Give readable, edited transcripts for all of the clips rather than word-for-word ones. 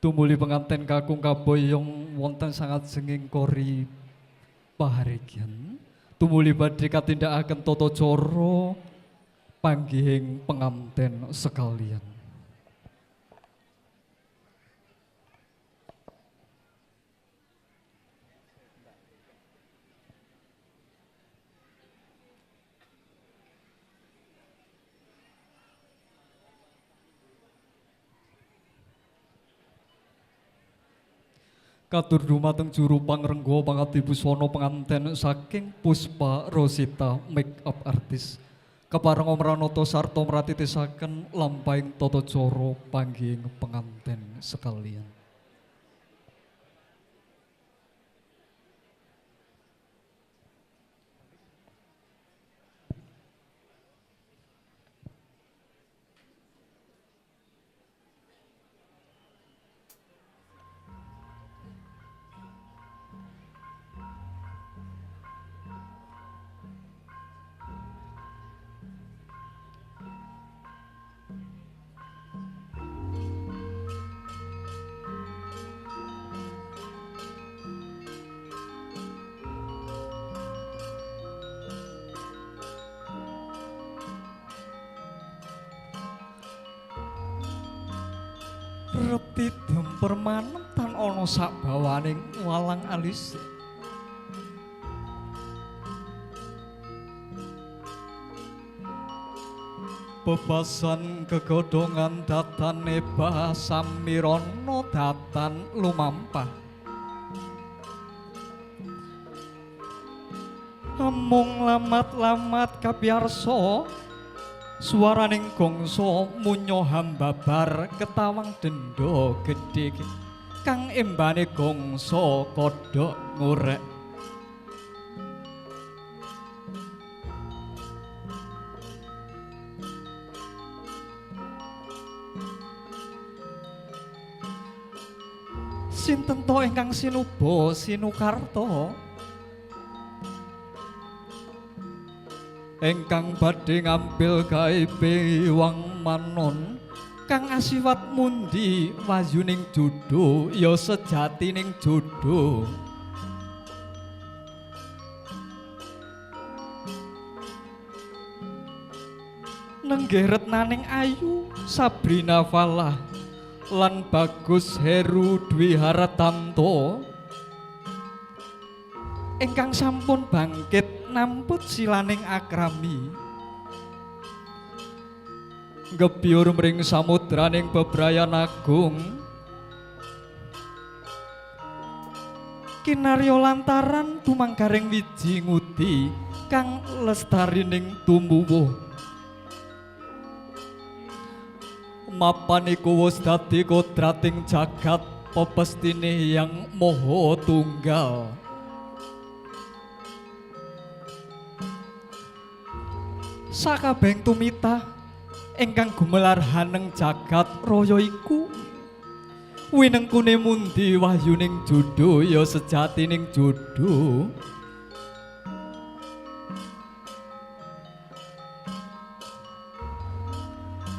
Tumuli penganten kakung kaboyong wonten sangat senging kori paharigyan. Tumuli badhe katindakaken tata cara panggihing penganten sekalian. Katur dumateng juru pangrengga pangabdi buswana penganten saking Puspa Rosita Makeup Artist. Kepareng Omranata sarta mratitisaken lampahing tata cara panggihing penganten sekalian. Reti demper manem tan ana sabawaning walang alis. Bebasan kegodhongan datane basamirana datan lumampah. Amung lamat-lamat kapiyarsa suaraning gongso munyo hambabar ketawang denda gedhe kang embane gongso kodhok ngorek. Sinten to ingkang sinuba sinukarta engkang badhe ngambil gawe bewang manon kang asiwat mundi wayuning jodho ya sejatining jodho. Nenggih retnaning ayu Sabrina Falah lan Bagus Heru Dwi Haratanto ingkang sampun bangkit namput silaning akrami ngebyur mring samudraning bebrayan agung kinarya lantaran tumanggaring wiji ngudi kang lestarining tumuwuh mapan iku wis dadi kodrating jagat pepestine yang moho tunggal. Sakabeng tumita ingkang gumelar haneng jagat raya iku winengkune mundi wahyuning jodho ya sejatining jodho.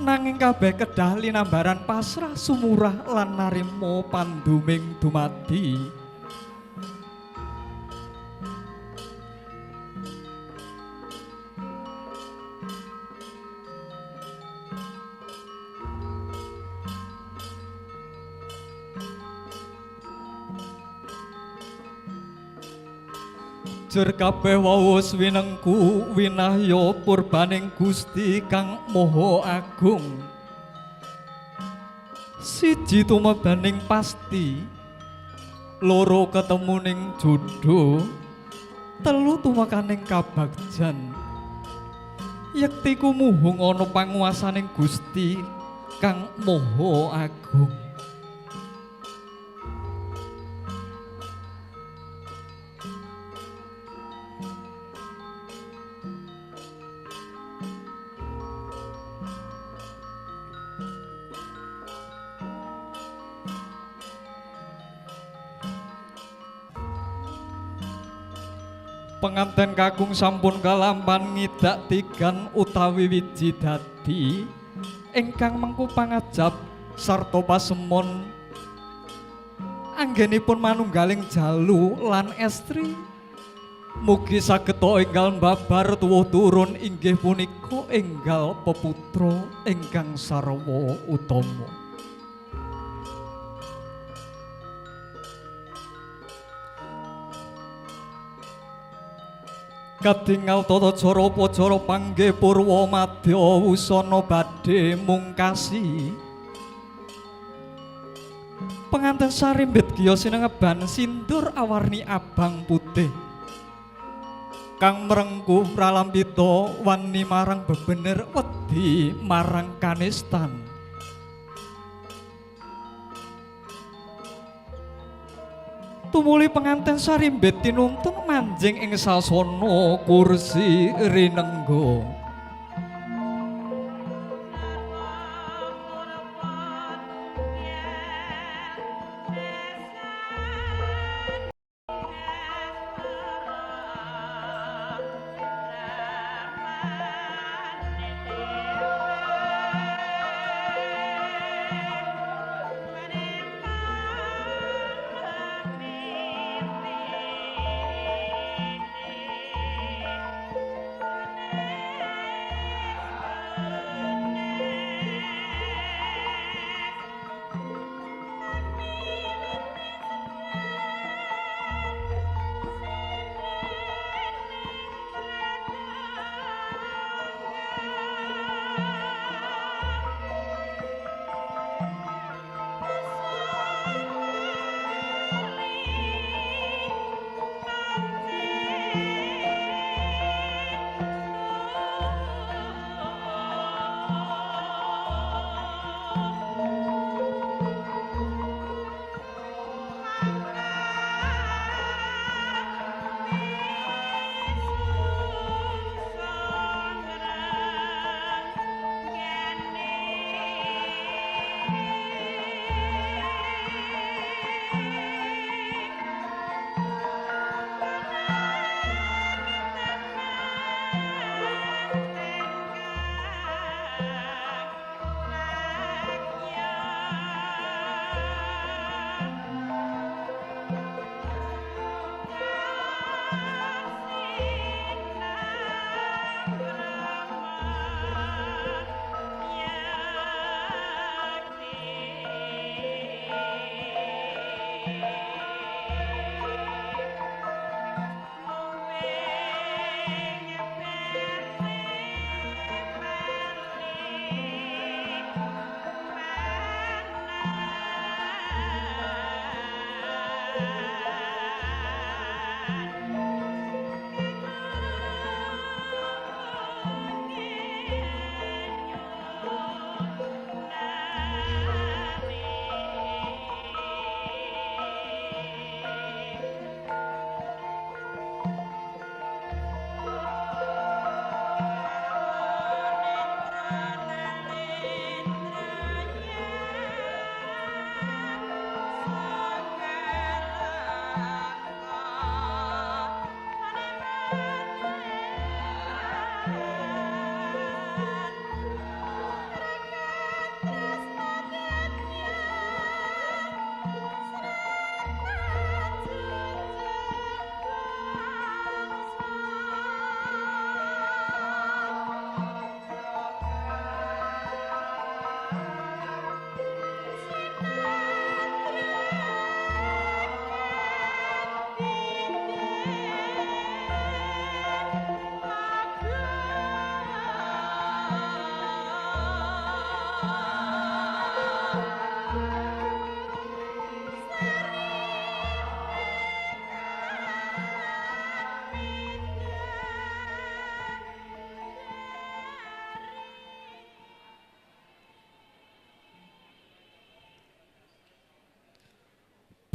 Nanging kabeh kedah linambaran pasrah sumurah lan narima panduming dumadi. Jur kabeh wawus winengku winahya purbaning Gusti kang Maha Agung. Siji tumebaning pasti, loro ketemuning jodho, telu tumekaning kabagjan. Yektiku muhung ana panguwasaning Gusti kang Maha Agung. Penganten kakung sampun kalampan ngidak tigan utawi wiji dadi ingkang mengku pangajab sarta pasemon anggenipun manunggaling jalu lan estri. Mugi sageta enggal mbabar tuwuh turun inggih punika enggal peputra ingkang sarwa utama. Katingal tata cara upacara panggih purwa madya wusana badhe mungkasi. Penganten sarimbit giya sinengeban sindur awarni abang putih. Kang mrengkuh pralampita wani marang bebener wedi marang kanistan. Tumuli penganten sarimbit tinuntun manjing ing sasana kursi rinengga.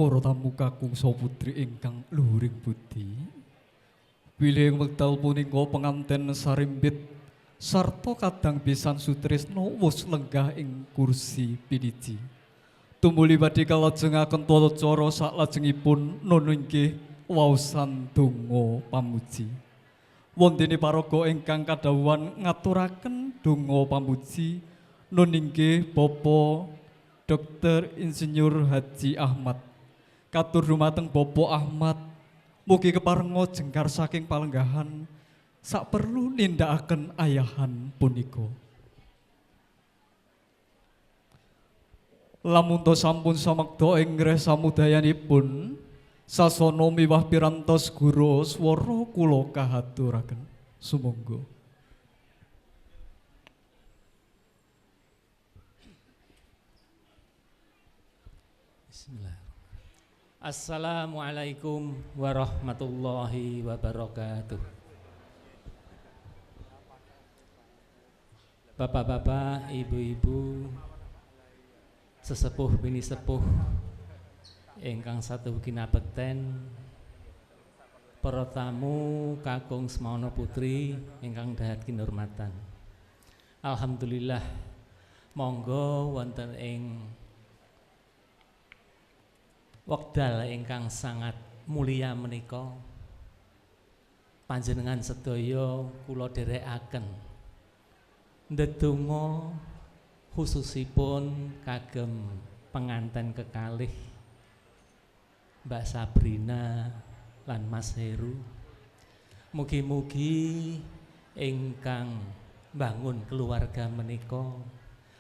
Para tamu kakung saputri ingkang luhuring budi. Bilih wekdal punika penganten sarimbit sarta kadang pisan sutresna wus lenggah ing kursi piniji. Tumuli badhe kalajengaken tata cara saklajengipun nun inggih waosan donga pamuji. Wondene paraga ingkang kadhawuhan ngaturaken donga pamuji nun inggih Bapak Dr. Insinyur Haji Ahmad Katur dumateng Bopo Ahmad, mugi keparenga jengkar saking palenggahan sak perlu nindakaken ayahan punika. Lamun to sampun samekta ing ngreh samudayanipun, sasana miwah pirantos guru swara kula kahaturaken. Sumangga. Bismillah. Assalamualaikum warahmatullahi wabarakatuh. Bapak-bapak, ibu-ibu, sesepuh bini sepuh ingkang satu kinabekten, para tamu kakung semono putri ingkang dahat kinurmatan. Alhamdulillah, monggo wonten ing wekdal ingkang sangat mulia menika panjenengan sedaya kula dherekaken ndedonga khususipun kagem penganten kekalih Mbak Sabrina lan Mas Heru. Mugi-mugi ingkang bangun keluarga menika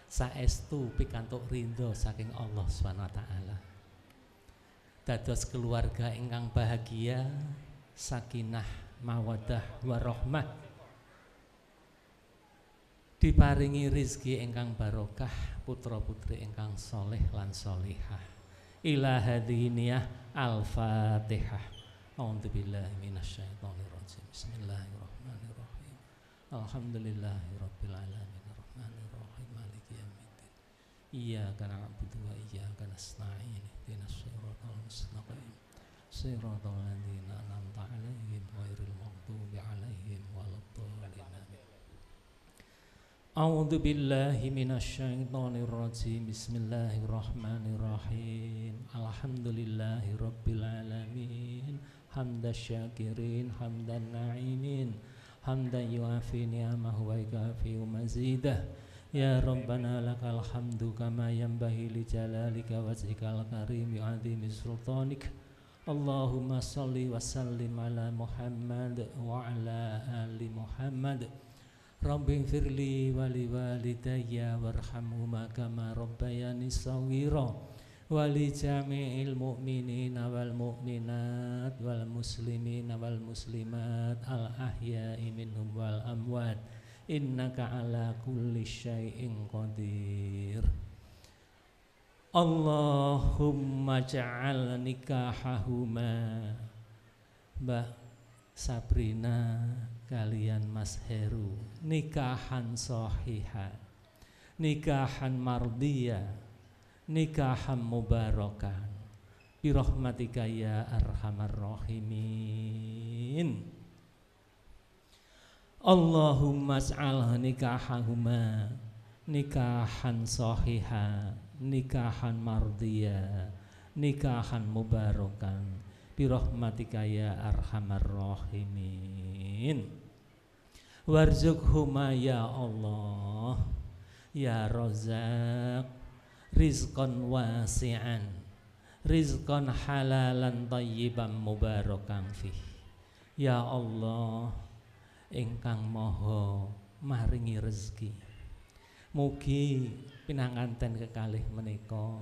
saestu pikantuk ridho saking Allah Subhanahu wa taala. Dados keluarga ingkang bahagia, sakinah, mawaddah warahmah, diparingi rizki ingkang barokah, putra putri ingkang soleh lan solihah. Ila hadhiniyah al-fatihah. A'udzubillahi minasyaitonirrajim. Bismillahirrahmanirrahim. Alhamdulillahirabbil alamin arrahmanirrahim maliki yaumiddin. Iyyaka na'budu wa iyyaka nasta'in. Ihdinas siratal mustaqim. Siratal ladzina an'amta 'alaihim ghairil maghdubi 'alaihim waladdallin. A'udzu billahi minasyaitonir rajim. Bismillahirrahmanirrahim. Alhamdulillahirabbil alamin. Hamdan syakirin, hamdan na'imin, hamdan yuafi ni'amahu wa yukafi mazidah. Ya Rabbana lakal hamdu kama yanbaghi li jalalika wajhikal karim wa 'azimi sultanik. Allahumma shalli wa sallim ala Muhammad wa ala ali Muhammad. Rabbi firli wali walidayya warhamhuma kama rabbayani shaghira wali jami'il mu'minina wal mu'minat wal muslimina wal muslimat al ahya'i minhum wal amwat innaka ala kulli syai'in qadir. Allahumma ja'al nikahahuma Mbak Sabrina kalian Mas Heru nikahan sohiha, nikahan mardiyah, nikahan mubarakan birahmatika ya arhamar rahimin. Allahumma ij'al nikahahuma nikahan sohiha, nikahan mardiyah, nikahan mubarakan birahmatika ya arhamar rahimin. Warzuqhuma ya Allah ya Razzaq rizqan wasi'an, rizqan halalan thayyiban mubarakan fih. Ya Allah ingkang maha maringi rezeki, mugi pinanganten kekalih menika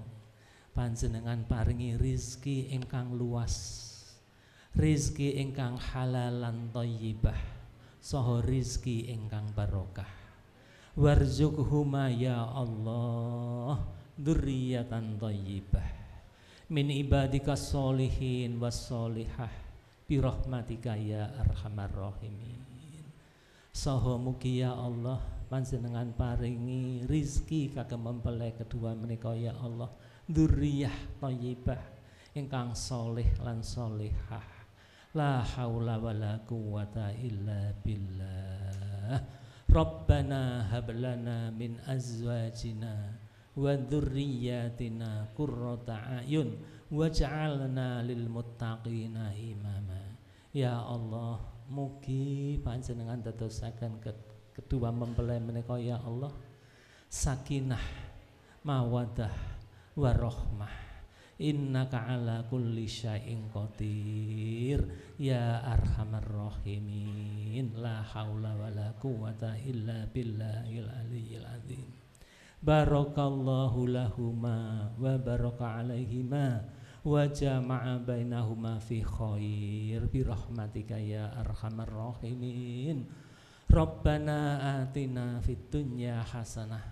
panjenengan paringi rizki ingkang luas, rizki ingkang halalan thayyibah, saha rizki ingkang barokah. Warzuqhuma ya Allah dzurriyyatan thayyibah min ibadika sholihin was sholihah birahmatika ya arhamar rahimin. Saha mugi ya Allah panjenengan paringi rizki kagem mempelai kedua menika ya Allah, dzurriyyah thayyibah ingkang soleh lan solihah. La haula wala quwwata illa billah. Rabbana hablana min azwajina wa dzurriyyatina qurrata a'yun waj'alna lil muttaqina imama. Ya Allah, mugi panjenengan dadosaken kedua mempelai menika ya Allah sakinah, mawaddah warahmah. innaka ala kulli syai'in qadir ya arhamar rahimin la haula wala quwata illa billahil aliyyil azim. Barakallahu lahuma wa baraka alaihima wa jama'a bainahuma fi khair bi rahmatika ya arhamar rahimin. Rabbana atina fid dunya hasanah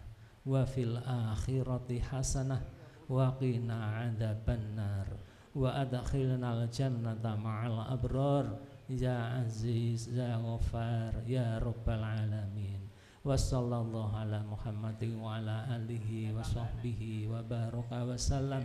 wa fil akhirati hasanah wa qina adzabannar wa adkhilnal jannata ma'al abrar ya aziz ya ghafar ya rabbal alamin. Wa sallallahu ala Muhammadin wa ala alihi wa sahbihi wa baraka wa sallam.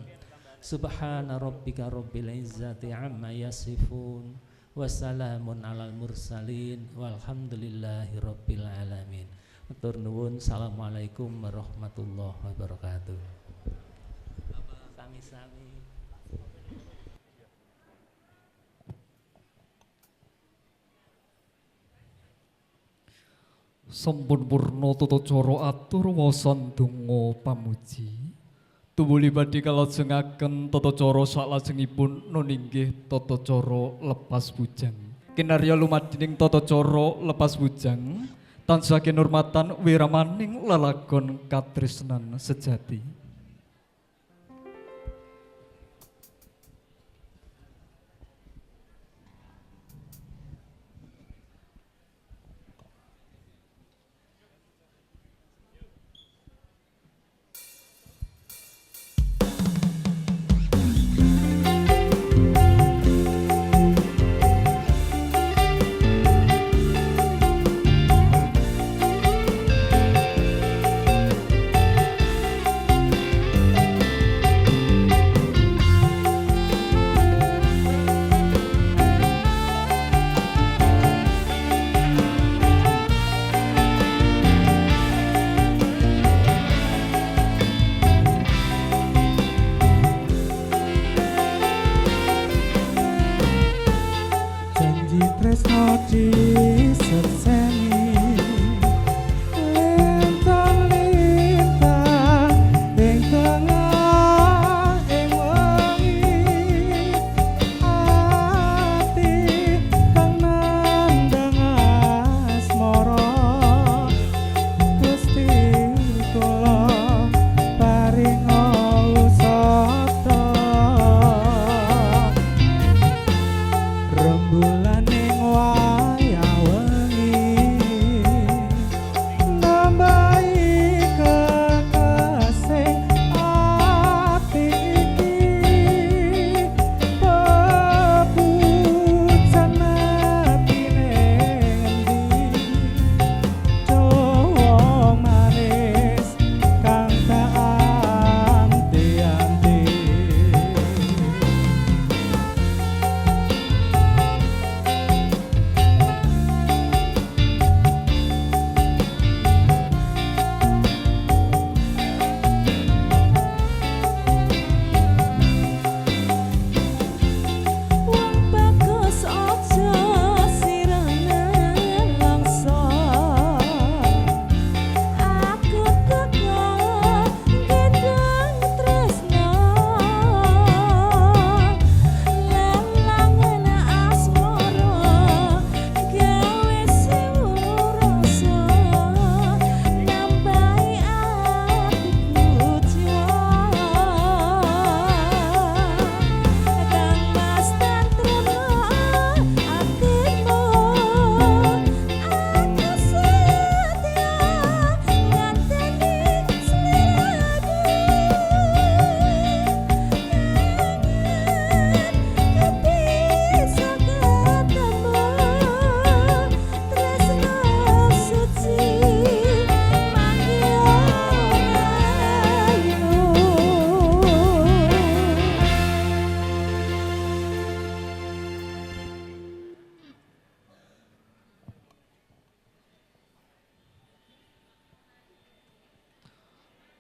Subhana rabbika rabbil izzati amma yasifun wa salamun alal mursalin walhamdulillahi rabbil alamin. Matur nuwun. Assalamualaikum warahmatullahi wabarakatuh. Sami-sami. Sampun purna tata cara atur wasan donga pamuji. Tumuli badhe kalajengaken tata cara salajengipun nun inggih tata cara lepas bujang. Kinarya lumadining tata cara lepas bujang tansah kinurmatan wiramaning lelagon katresnan sejati.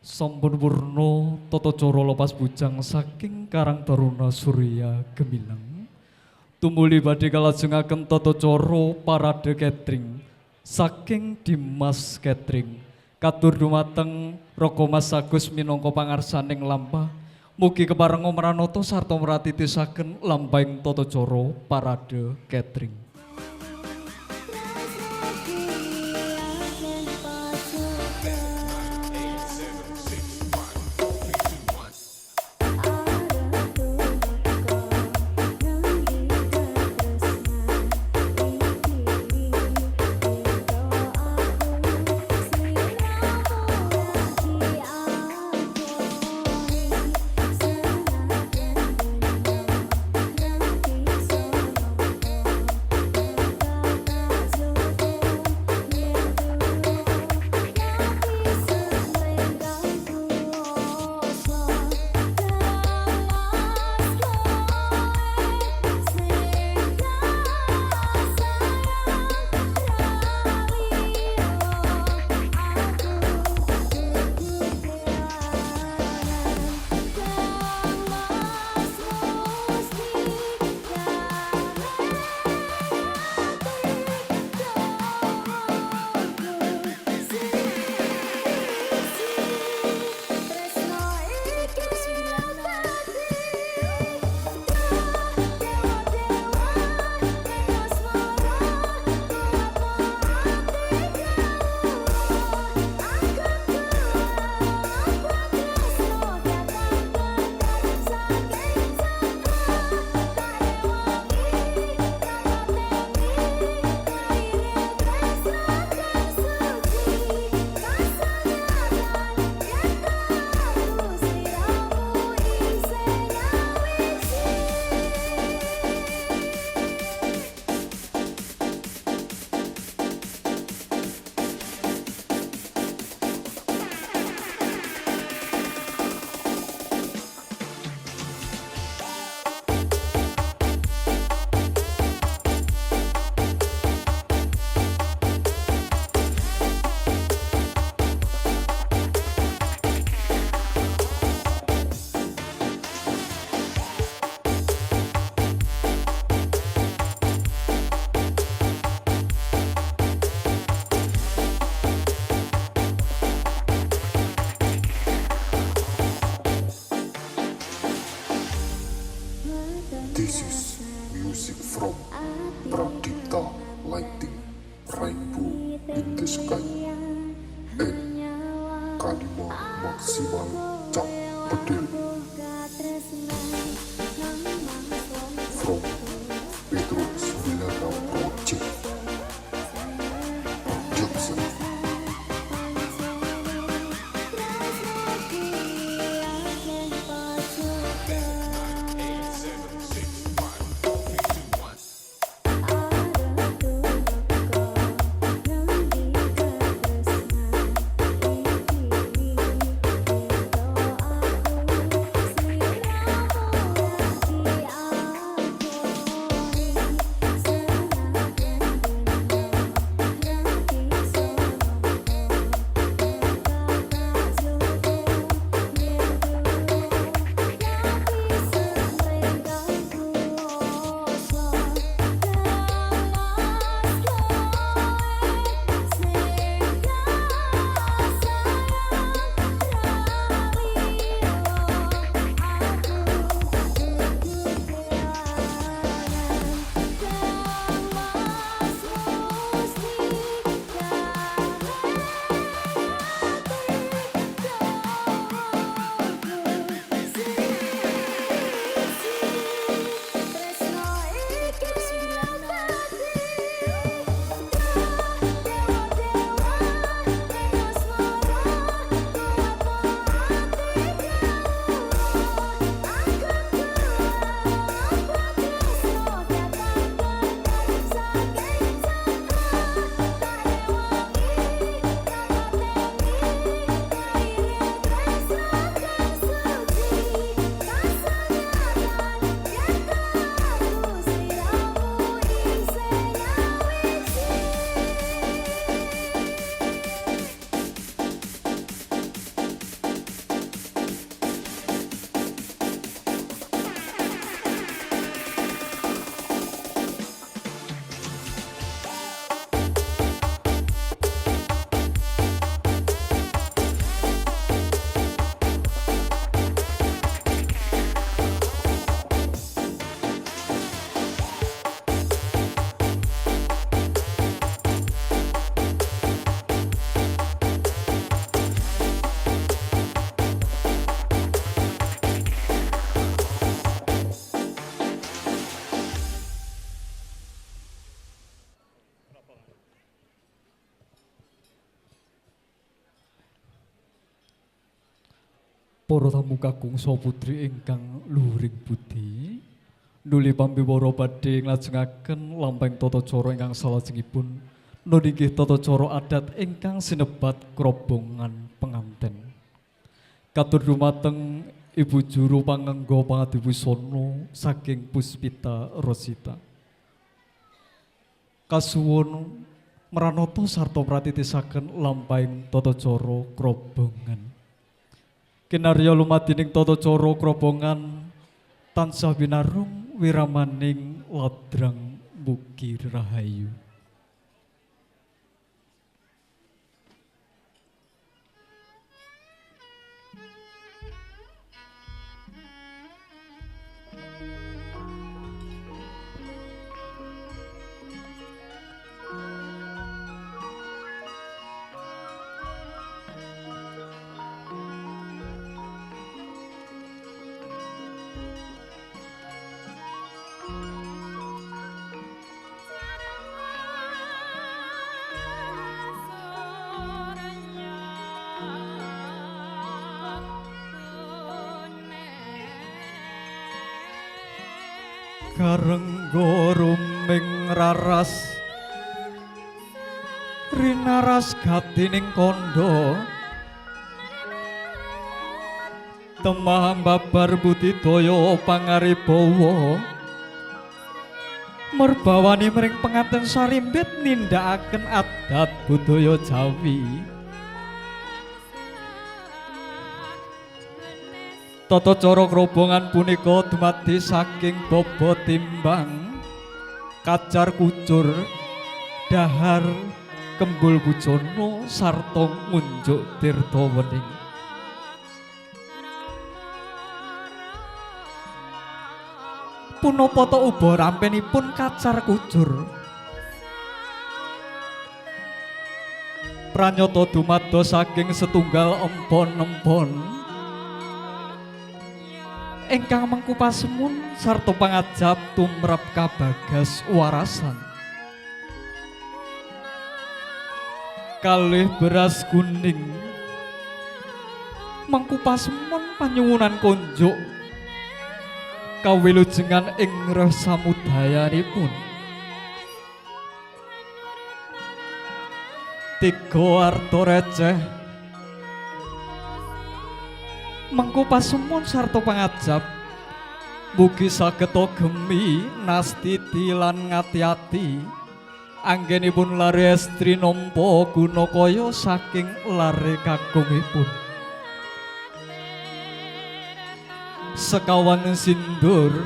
Sampun purna tata cara lepas bujang saking Karang Taruna Surya Gemilang. Tumuli badhe kalajengaken tata cara parade catering saking Dimas Catering. Katur dumateng Roko Mas Agus minangka pangarsaning lampah Mugi kepareng Omranoto sarta mratitisaken lampahing tata cara parade catering. This is music from Pradipta Lighting, Rainbow in the Sky, and Kalima Maksimal Cap Bedil from Petrus Villarau Project Production. Para tamu kakung saha putri ingkang luhuring budi, nuli pambiwara badhe nglajengaken lampahing tata cara ingkang salajengipun nuli inggih tata cara adat ingkang sinebat krobongan penganten. Katur dumateng Ibu Juru Pangengga Pangadipusana saking Puspita Rosita. Kasuwun mranata sarta pratitisaken lampahing tata cara krobongan. Kinarya lumadining tata cara krobongan tansah winarung wiramaning ladrang mugi rahayu. Karengga ruming raras rinaras gatining kandha temah babar budidaya pangaribawa merbawani mring penganten sarimbit nindakaken adat budaya Jawi. Tata cara krobongan punika dumadi saking bobot timbang, kacar kucur, dahar, kembul bujana sarta ngunjuk tirta wening. Punapa ta uba rampenipun kacar kucur. Pranyata dumados saking setunggal empon-empon ingkang mengku pasemun sarta pangajab tumrap kabagas warasan. Kalih beras kuning mengku pasemun panyuwunan konjuk kawilujengan ing reh samudayanipun. Tiga arta receh mengku pasemun sarta pangajab mugi sageta gemi nastiti lan ngati-ati anggenipun lare estri nampa guna kaya saking lare kakungipun. Sekawan sindur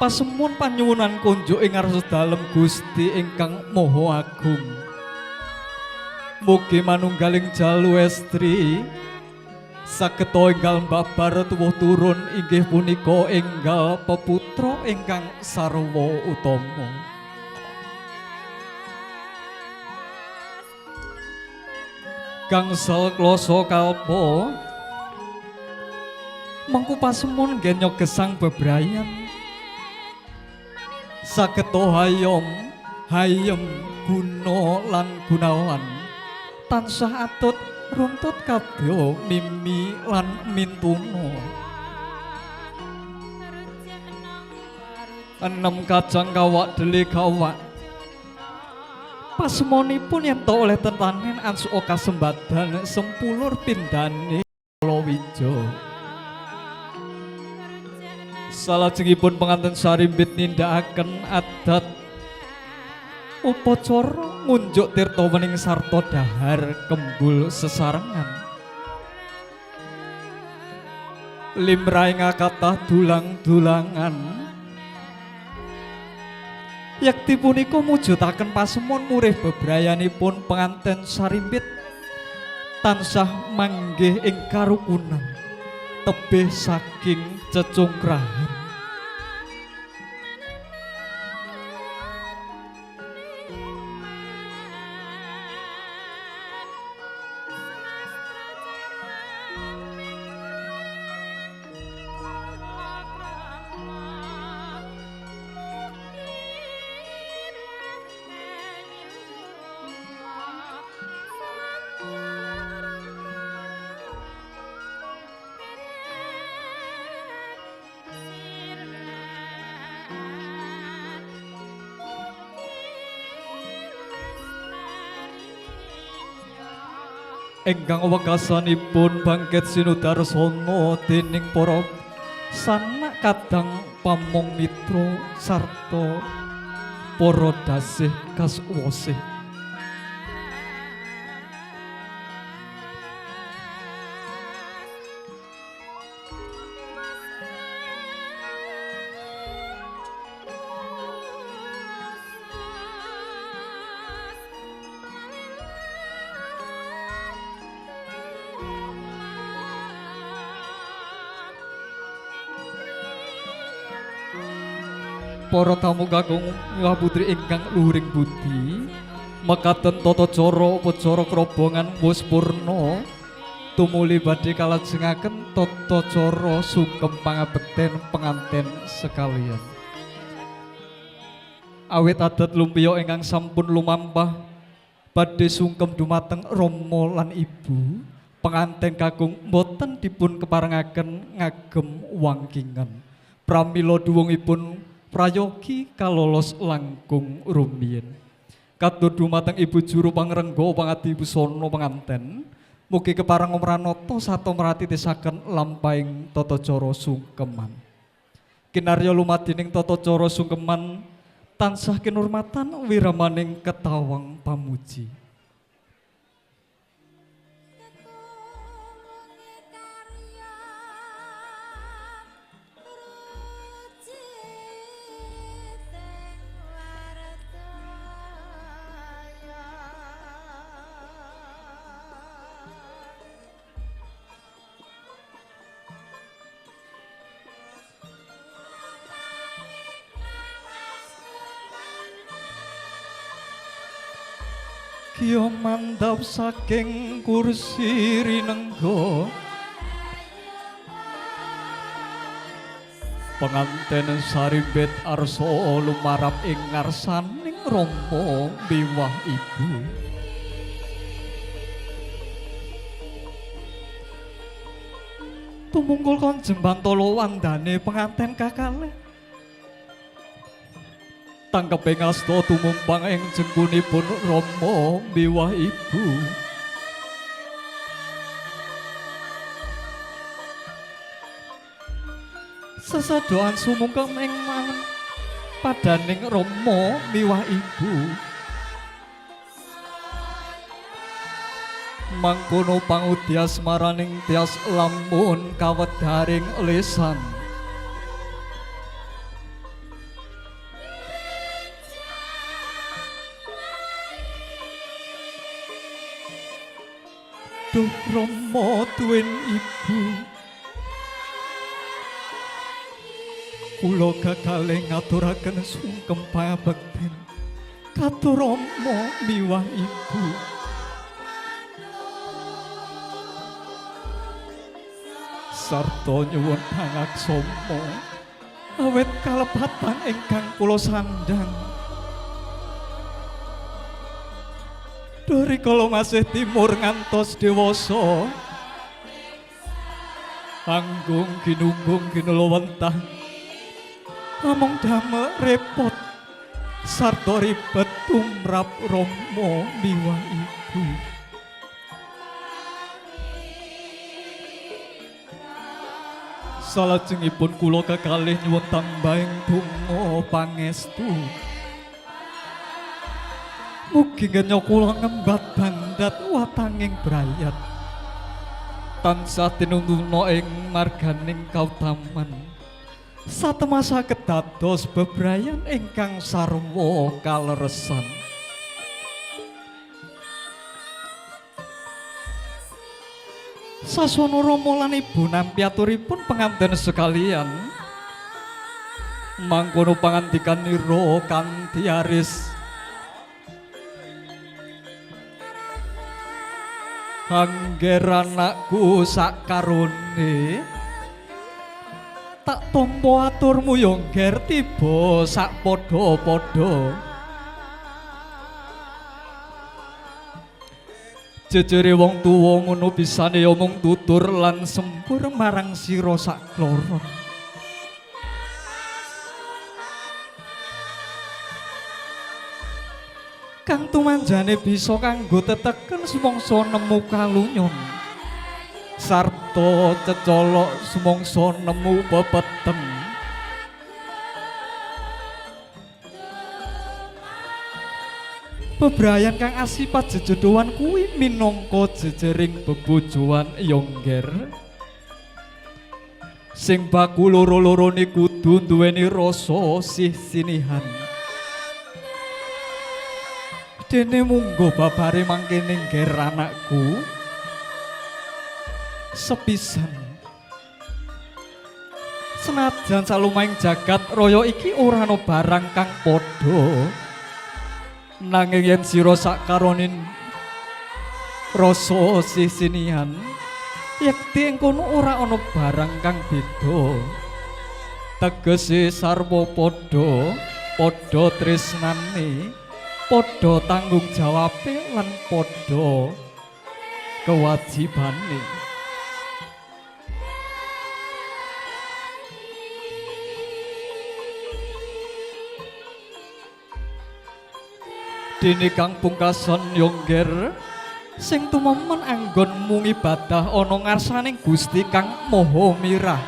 pasemun panyuwunan kunjuk ing ngarsa dalem Gusti ingkang Maha Agung. Mugi manunggaling jalu estri sageta enggal mbabar tuwuh turun inggih punika enggal peputra ingkang sarwa utama. Gangsal klasa kalpa mengku pasemun genya gesang bebrayan sageta hayom hayem guna lan gunawan tansah atut runtut kadya mimi lan mintuna. Enem kajang kawak deli kawak pasemonipun yen to oleh tentanen ansuka kasembadan sempulur pindhane Palawija. Salajengipun penganten sarimbit nindakaken adat upacara ngunjuk tirta wening sarta dahar kembul sesarengan. Limraing kathah dulang-dulangan yakti punika mujudaken pasemon murih bebrayanipun penganten sarimbit tansah manggih ing karukunan tebih saking cecungkrahan. Engkang wekasanipun bangkit sinudarsana dening para sanak kadang pamong mitra sarta para dasih kaswasih. Para tamu kakung milah putri ingkang luhuring budi mekaten tata cara upacara krobongan wus purna tumuli badhe kalajengaken tata cara sungkem pangabekten penganten sekalian. Awit adat lumpia ingkang sampun lumampah badhe sungkem dumateng Rama lan Ibu, penganten kakung boten dipun keparengaken ngagem wangkingan pramila duwungipun prayogi kalolos langkung rumiyin. Katur dumateng Ibu Juru Pangrengga pangadi busana penganten, mugi kepareng umranata sato mratitisaken lampahing tata cara sungkeman. Kinarya lumadining tata cara sungkeman tansah kinurmatan wiramaning ketawang pamuji. Kiyo mandhap saking kursi rinengga penganten saribet arsa lumarap ing ngarsaning Rama miwah Ibu. Tumungkul Kanjeng Bantala wandane penganten kakalih tangkeping asta tumumpang ing jengkunipun Rama miwah Ibu. Sesadoan sumungkem ing padaning Rama miwah Ibu. Mangkono pangudyas maraning tias lamun kawedaring lesan. Duh Rama tuwin Ibu, kula gagalih ngaturaken sungkem pangabekten katur Rama miwah Ibu. Sarta nyuwun pangaksama awet kalepatan ingkang kula sandhang. Dari kala masih timur ngantos dewasa anggung ginunggung ginulawentah namung damel repot sarta ribet tumrap Rama miwah Ibu. Salajengipun kula kekalih nyuwun tambahing donga pangestu. Mugi ngenya kula ngembat bandhat watanging brayat tansah tinuntuna ing marganing kautaman satemasa kedados bebrayan ingkang sarwa kaleresan. Saswana Rama lan Ibu nampi aturipun penganten sekalian, mangkono pangandikanira kanthi aris angger anakku sakarone tak tampa aturmu yo ngger tiba sak padha-padha. Jejere wong tuwa ngono bisane omong tutur lan sempur marang sira sakloron. kang tumanjane bisa kanggo teteken sumangsa nemu kalunyon sarta cecolok sumangsa nemu pepeteng. Bebrayan kang asipat jejodohan kuwi minangka jejering bebojoan Yongger sing baku loro-lorone kudu duweni rasa sih-sinihan. Dene munggo babare mangkene ngger anakku sepisan. Senajan salumahing jagat raya iki ora ana barang kang padha. Nanging yen sira sakaronin rasa sisinihan yekti ing kono ora ana barang kang beda. Tegese sarwa padha tresnane, padha tanggung jawabe lan padha kewajibane. Dene kang pungkasan Yongger sing tumemen anggon mung ibadah ana ngarsaning Gusti Kang Maha Mirah.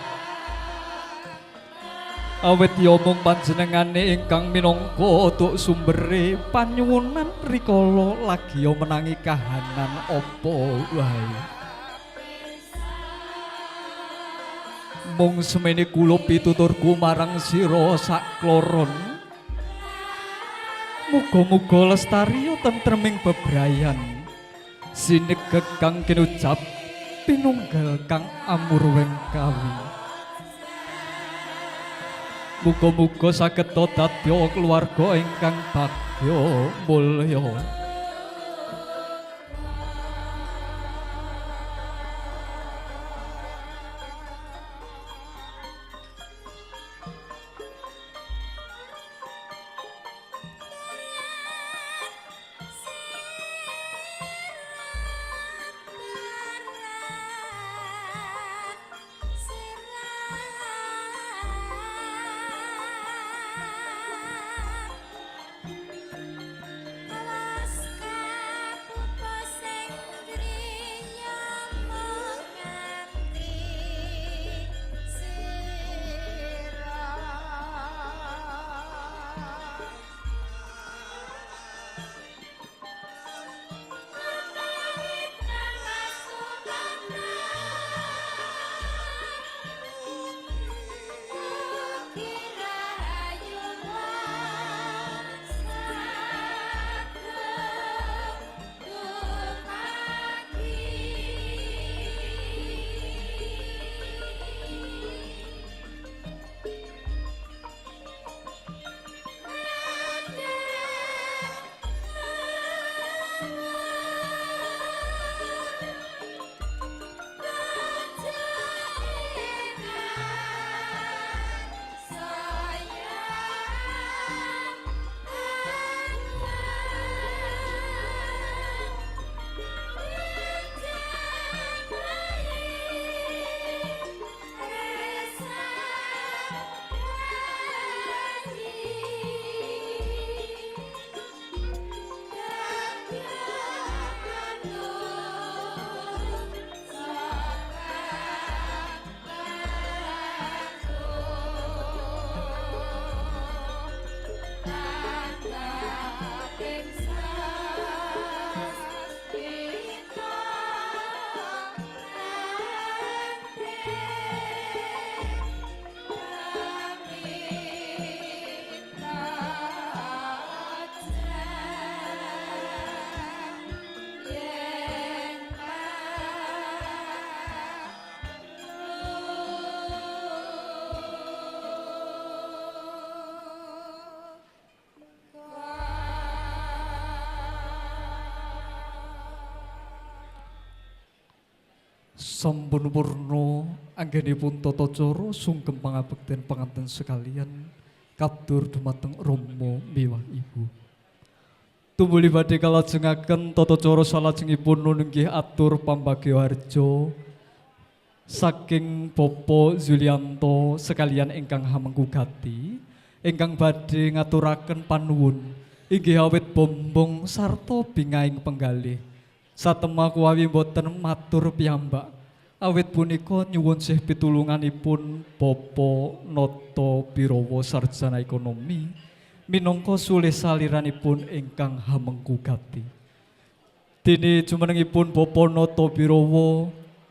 Awet yomong panjenengane ingkang minangka tuk sumbere panyuwunan rikala lagi menangi kahanan apa wae. Mung semene kula pituturku marang sira sakloron. Muga-muga lestari tentreming bebrayan sinegeg kang kinucap pinunggal kang amurweng kawi. Muga-muga saged dadya keluarga ingkang bagya mulya. Sampun purna anggenipun tata cara sungkem pangabekten panganten sekalian katur dumateng Rama miwah Ibu. Tumuli badhe kalajengaken tata cara salajengipun nunggih atur pambagya harja saking Bapak Zulianto sekalian ingkang hamengku gati ingkang badhe ngaturaken panuwun inggih awit bombong sarta bingaing penggalih. Satemah kuwi boten matur piyambak. Awit punika nyuwun sih pitulunganipun Bapak Nata Birawa sarjana ekonomi minangka sulih saliranipun ingkang hamengku gati. Dene jumenengipun Bapak Nata Birawa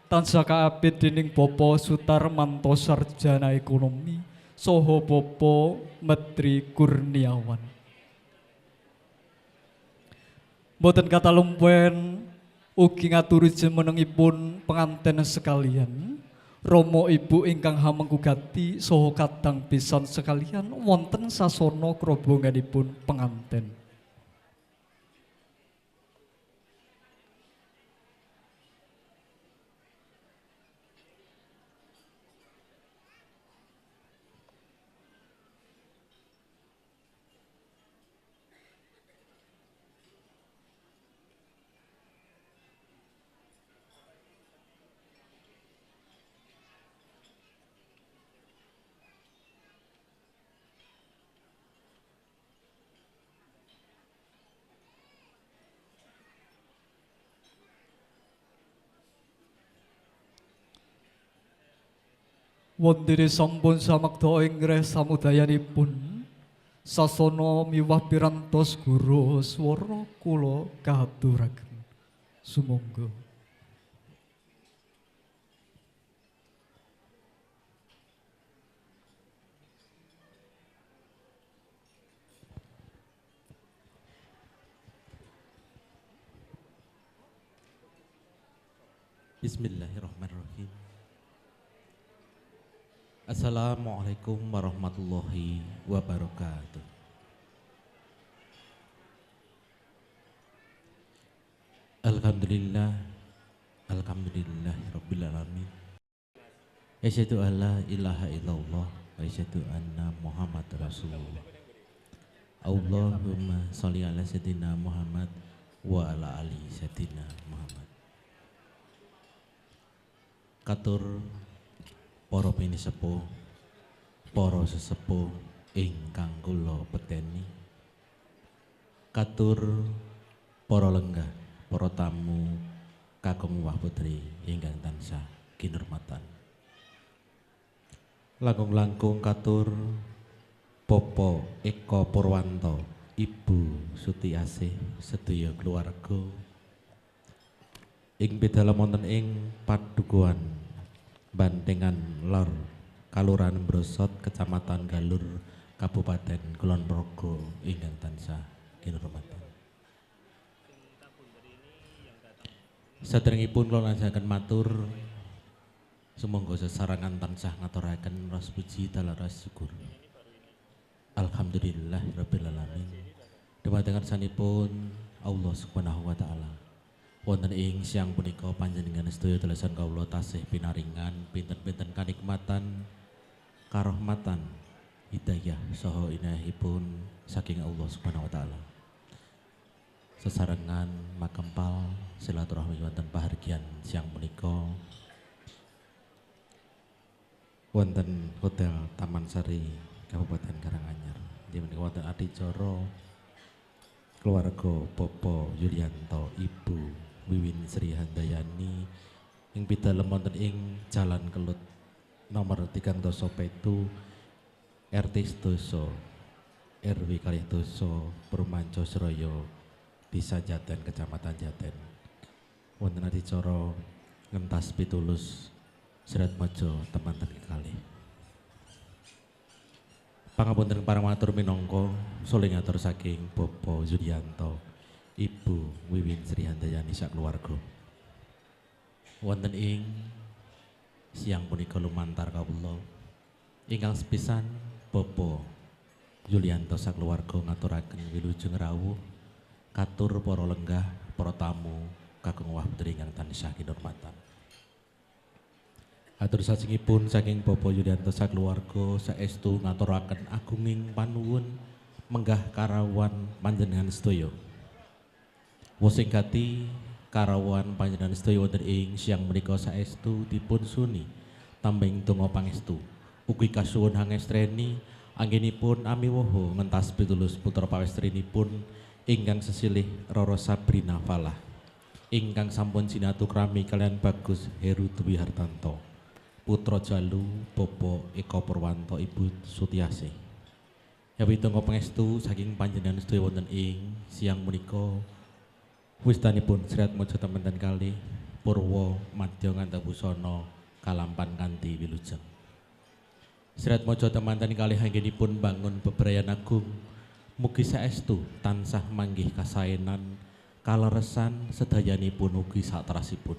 tansah kaapit dening Bapak Sutarmanto sarjana ekonomi saha Bapak Menteri Kurniawan. Boten kata lumpen ugi ngaturi jumenengipun penganten sekalian, Rama Ibu ingkang hamengku gati saha kadang pisan sekalian wonten sasana krobonganipun penganten. Wondene sampun samakta inggih samudayanipun sasana miwah pirantos guru swara kula katuraken. Sumangga. Bismillahirrahmanirrahim. Assalamualaikum warahmatullahi wabarakatuh. Alhamdulillah, alhamdulillahirabbil alamin. Asyhadu alla ilaha illallah wa asyhadu anna Muhammad rasulullah. Allahumma sholli ala sayyidina Muhammad wa ala ali sayyidina Muhammad. Katur para pinisepuh, para sesepuh ingkang kula peteni. Katur para lenggah, para tamu kakung wah putri ingkang tansah kinurmatan. Langkung-langkung katur Bapak Eko Purwanto, Ibu Sutiasih, sedaya keluarga ing pidalem wonten ing padukuhan Bantengan Lor, Kalurahan Brosot, Kecamatan Galur, Kabupaten Kulon Progo ingkang tansah kinurmatan. Saderengipun kula lajengaken matur sumangga sesarangan tansah ngaturaken ras puji dalam ras syukur. Alhamdulillahirabbil alamin. Dumateng sanipun Allah Subhanahu wa taala. Wonten ing siang punika panjenengan sedaya dalasan kawula tasih pinaringan pinten-pinten kanikmatan, karahmatan, hidayah saha inayahipun saking Allah Subhanahu wa taala. Sesarengan makempal silaturahmi wonten pahargyan siang punika wonten Hotel Taman Sari Kabupaten Karanganyar. Di menika wonten adicara keluarga Bapak Yulianto, Ibu Wiwin Sri Handayani ing pidalem wonten ing Jalan Kelut nomor 3 Petu RT 2 RW 2 Perumahan Josroyo Desa Jaten Kecamatan Jaten. Wonten adicara ngentas pitulus Serat Mojo teman-teman kalih. Pangapunten para matur minangka soleh ngatur saking Bapak Yulianto, Ibu Wiwin Sri Handayani sak keluarga. Wonten ing siang punika lumantar kawula ingkang sepisan Bapak Yulianto sak keluarga ngaturaken wilujeng rawuh katur para lenggah, para tamu kakung wah putri ingkang tansah kinurmatan. Atur sasingipun saking Bapak Yulianto sak keluarga saestu ngaturaken agunging panuwun menggah karawan panjenengan sedaya. Wosing gati karawan panjenengan sedaya wonten ing siang menika saestu dipun suni tambeng donga pangestu. Ugi kasuwun hangestreni Anggenipun amiwoho ngentas pitulus putra pawestrinipun ingkang sesilih Roro Sabrina Falah ingkang sampun sinatukrami kalian Bagus Heru Dwi Hartanto putra Jalu Bobo Eko Purwanto Ibu Sutiasih. Yawitungga pangestu saking panjenengan sedaya wonten ing siang menika wisdanipun Sri Atmaja temanten kalih Purwa Madya Ngantawusana kalampan kanthi wilujeng. Sri Atmaja temanten kalih anggenipun bangun bebrayan agung mugi saestu tansah manggih kasaenan kaleresan sedayanipun ugi saterasipun.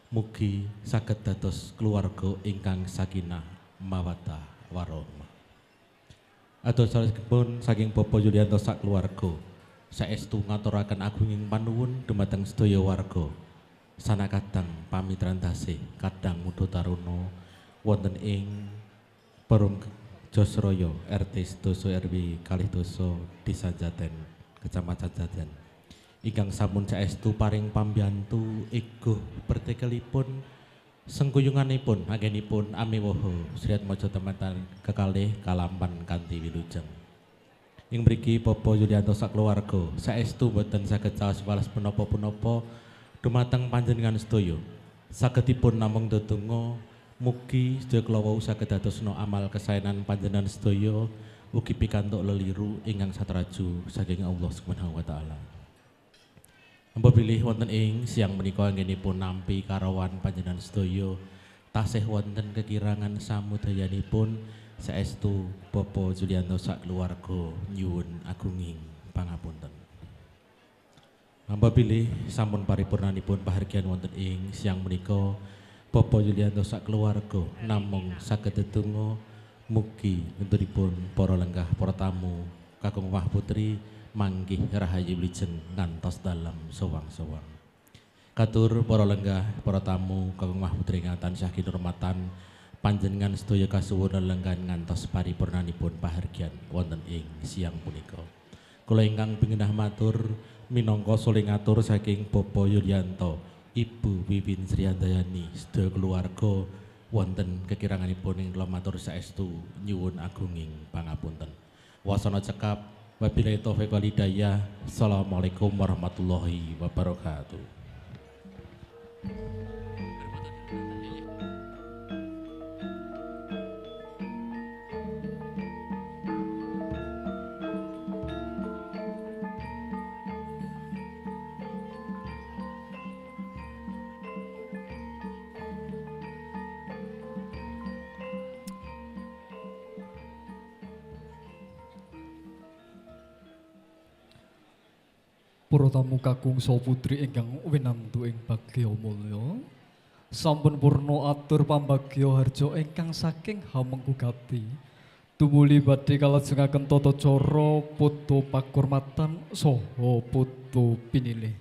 Mugi saged dados keluarga ingkang sakinah mawaddah warahmah. Adosalipun saking Bapak Yulianto sak keluarga saestu ngaturaken agunging panuwun dumateng sedaya warga sanakadang pamitran tasih kadang muda taruna wonten ing Perung Josroyo RT Doso RW kalih doso Desa Jaten Kecamatan Jaten ingkang sampun saestu paring pambiyantu iguh pertekelipun sengkuyunganipun anggenipun amiwoho Sri Atmaja temanten kekalih kalampan kanthi wilujeng. Ing mriki Bapak Yulianto sak keluarga saestu boten saged caos walas punapa-punapa dumateng panjenengan sedaya. Sagedipun namung ndedonga mugi sedaya kula wau saged dadosna amal kesaenan panjenengan sedaya ugi pikantuk leliru ingkang satraju saking Allah Subhanahu wa taala. Ampun bilih wonten ing siang menika anggenipun nampi karawan panjenengan sedaya tasih wonten kekirangan samudayanipun saestu Bapak Yulianto sak keluarga nyuwun agunging pangapunten. Ampun bilih sampun paripurnanipun pahargyan wonten ing siang menika Bapak Yulianto sak keluarga namung saged ndedonga mugi unturipun para lenggah para tamu kakung Wah Putri manggih rahayu wilujeng ngantos dalam sowang-sowang. Katur para lenggah para tamu kakung Wah Putri ingkang tansah kinurmatan panjenengan sedaya kasuwun lelenggan ngantos paripurnanipun pahargyan wonten ing siang punika. Kula ingkang pingindah matur minangka sole ngatur saking Bapak Yulianto Ibu Wiwin Sri Handayani sedaya keluarga wonten kekiranganipun ing kula matur saestu nyuwun agunging pangapunten. Wasana cekap wabillahi taufiq wal hidayah. Assalamualaikum warahmatullahi wabarakatuh. Para tamu kakung saha putri ingkang winantu ing bagya mulya, sampun purna atur pambagya harja ingkang saking Hamengkugati. Tumuli badhe kalajengaken tata cara poto pakurmatan saha poto pinilih.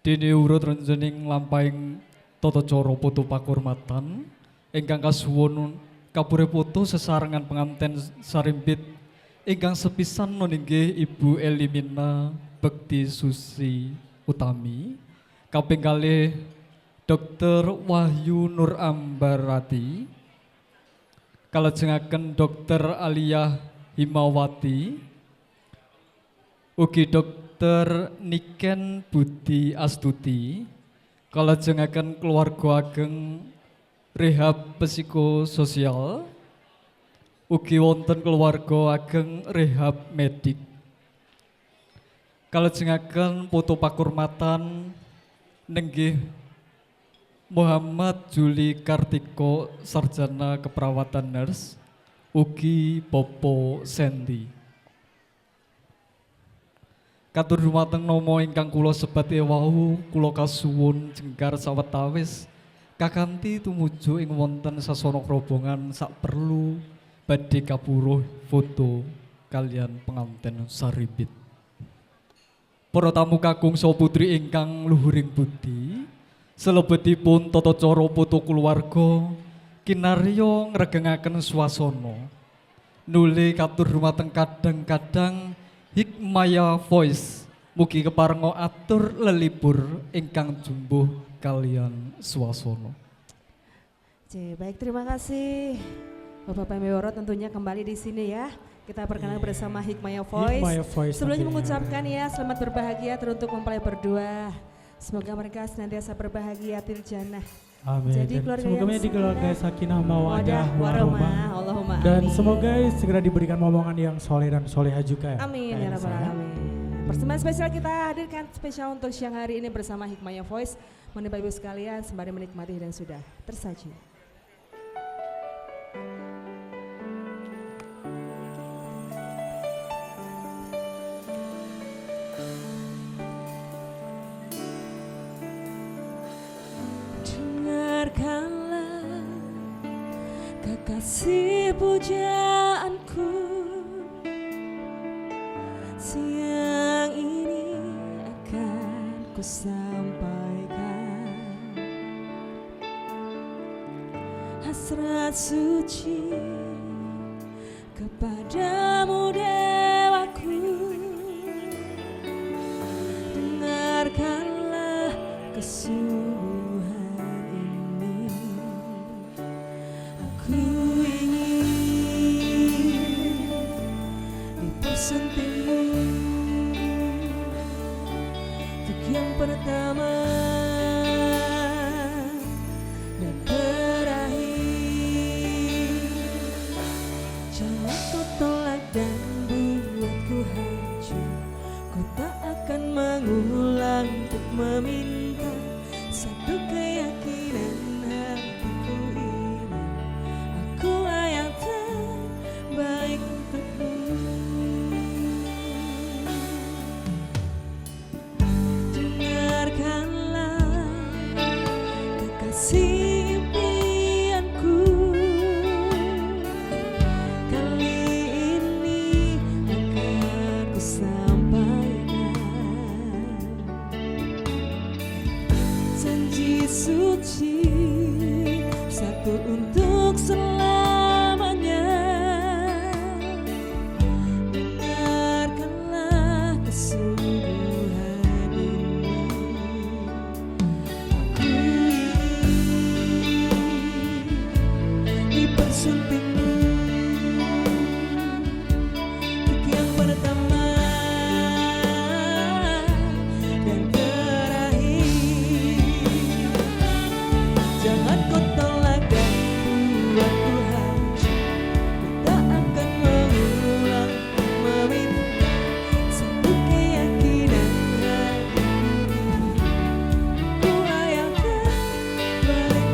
Dene urut renjening lampahing tata cara poto pakurmatan ingkang kasuwun kapure poto sesarengan penganten sarimpit ingkang sepisan nunggih Ibu Elimina Bekti Susi Utami, kaping kalih Dr. Wahyu Nur Ambarati, kalajengaken Dr. Aliyah Himawati, ugi Dr. Niken Budi Astuti, kalajengaken keluarga ageng rehab psikososial, ugi wonten keluarga ageng rehab medik. Kalajengaken poto pakurmatan nenggih Muhammad Juli Kartiko sarjana keperawatan nurse, ugi Popo Sendi. Katur dumateng nama ingkang kula sebat wau kula kasuwun jengkar sawetawis kakanthi tumuju ing wonten sasana rombongan sak perlu badhe kapuruh foto kalian penganten sarimpit. Para tamu kakung saha putri ingkang luhuring budi, selebetipun tata cara foto keluarga kinarya ngregengaken swasana. Nuli katur dumateng kadang-kadang Hikmaya Voice, mugi keparenga atur lelibur ingkang jumbuh kalian swasana. Baik, terima kasih Bapak Meworo tentunya kembali di sini ya. Kita perkenalan bersama Hikmaya Voice. Hikmaya Voice Sebelumnya tentunya. mengucapkan ya selamat berbahagia teruntuk mempelai berdua. Semoga mereka senantiasa berbahagia til jannah. Amin. Jadi Dan keluarga semoga yang menjadi keluarga sakinah, sakinah mawadah warahmah. Allahumma Dan amin. semoga segera diberikan momongan yang soleh dan soleha juga ya. Amin ya Kayak rabbal saya. alamin. Persembahan spesial kita hadirkan spesial untuk siang hari ini bersama Hikmaya Voice. Mohon Bapak Ibu sekalian sembari menikmati dan sudah tersaji. Dengarkanlah kekasih pujaanku, siang ini akan ku sampaikan hasrat suci kepadamu dewaku. Dengarkanlah kesubuhan ini, aku ingin dipersentimu untuk yang pertama dan terakhir. Jangan kau tolak dan buatku hancur. Kau tak akan mengulang untuk meminta satu keyakinan hatiku ini. Akulah yang terbaik untukmu. Dengarkanlah kekasih impianku, kali ini akan ku sampaikan janji suci satu untuk selamanya. Dengarkanlah kesungguhan ini, aku ingin dipersuntingmu untuk yang pertama dan terakhir. Jangan kau tolak dan buatku hancur. Ku tak akan mengulang meminta satu keyakinan hatiku ini. Akulah yang terbaik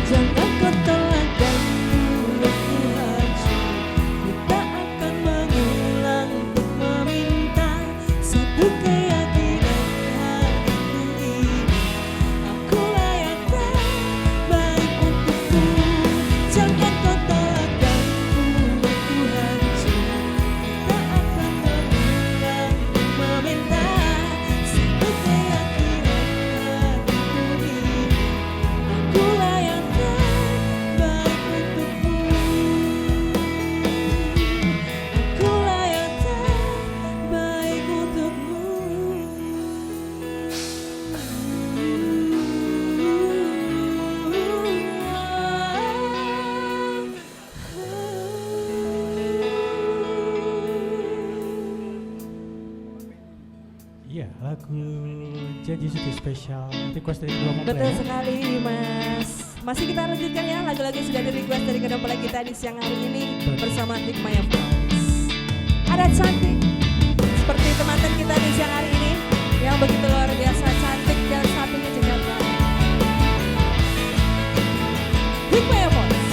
Jangan kau tolak dan buatku hancur. Ku tak akan mengulang untuk meminta satu keyakinan hatiku ini. Akulah yang terbaik untukmu. Jangan kau tolak dan buatku hancur. Ku tak akan mengulang untuk meminta satu keyakinan hatiku ini. Akulah yang terbaik untukmu. Akulah yang terbaik untukmu. Iya, lagu janji suci spesial request dari kedua mempelai. Betul ya. sekali Mas. Masih kita lanjutkan ya lagu-lagu yang sudah di request dari kedua mempelai kita di siang hari ini bersama Hikmaya Voice. Ada cantik seperti teman-teman kita di siang hari ini yang begitu luar biasa cantik dan satunya juga ganteng. Hikmaya Voice.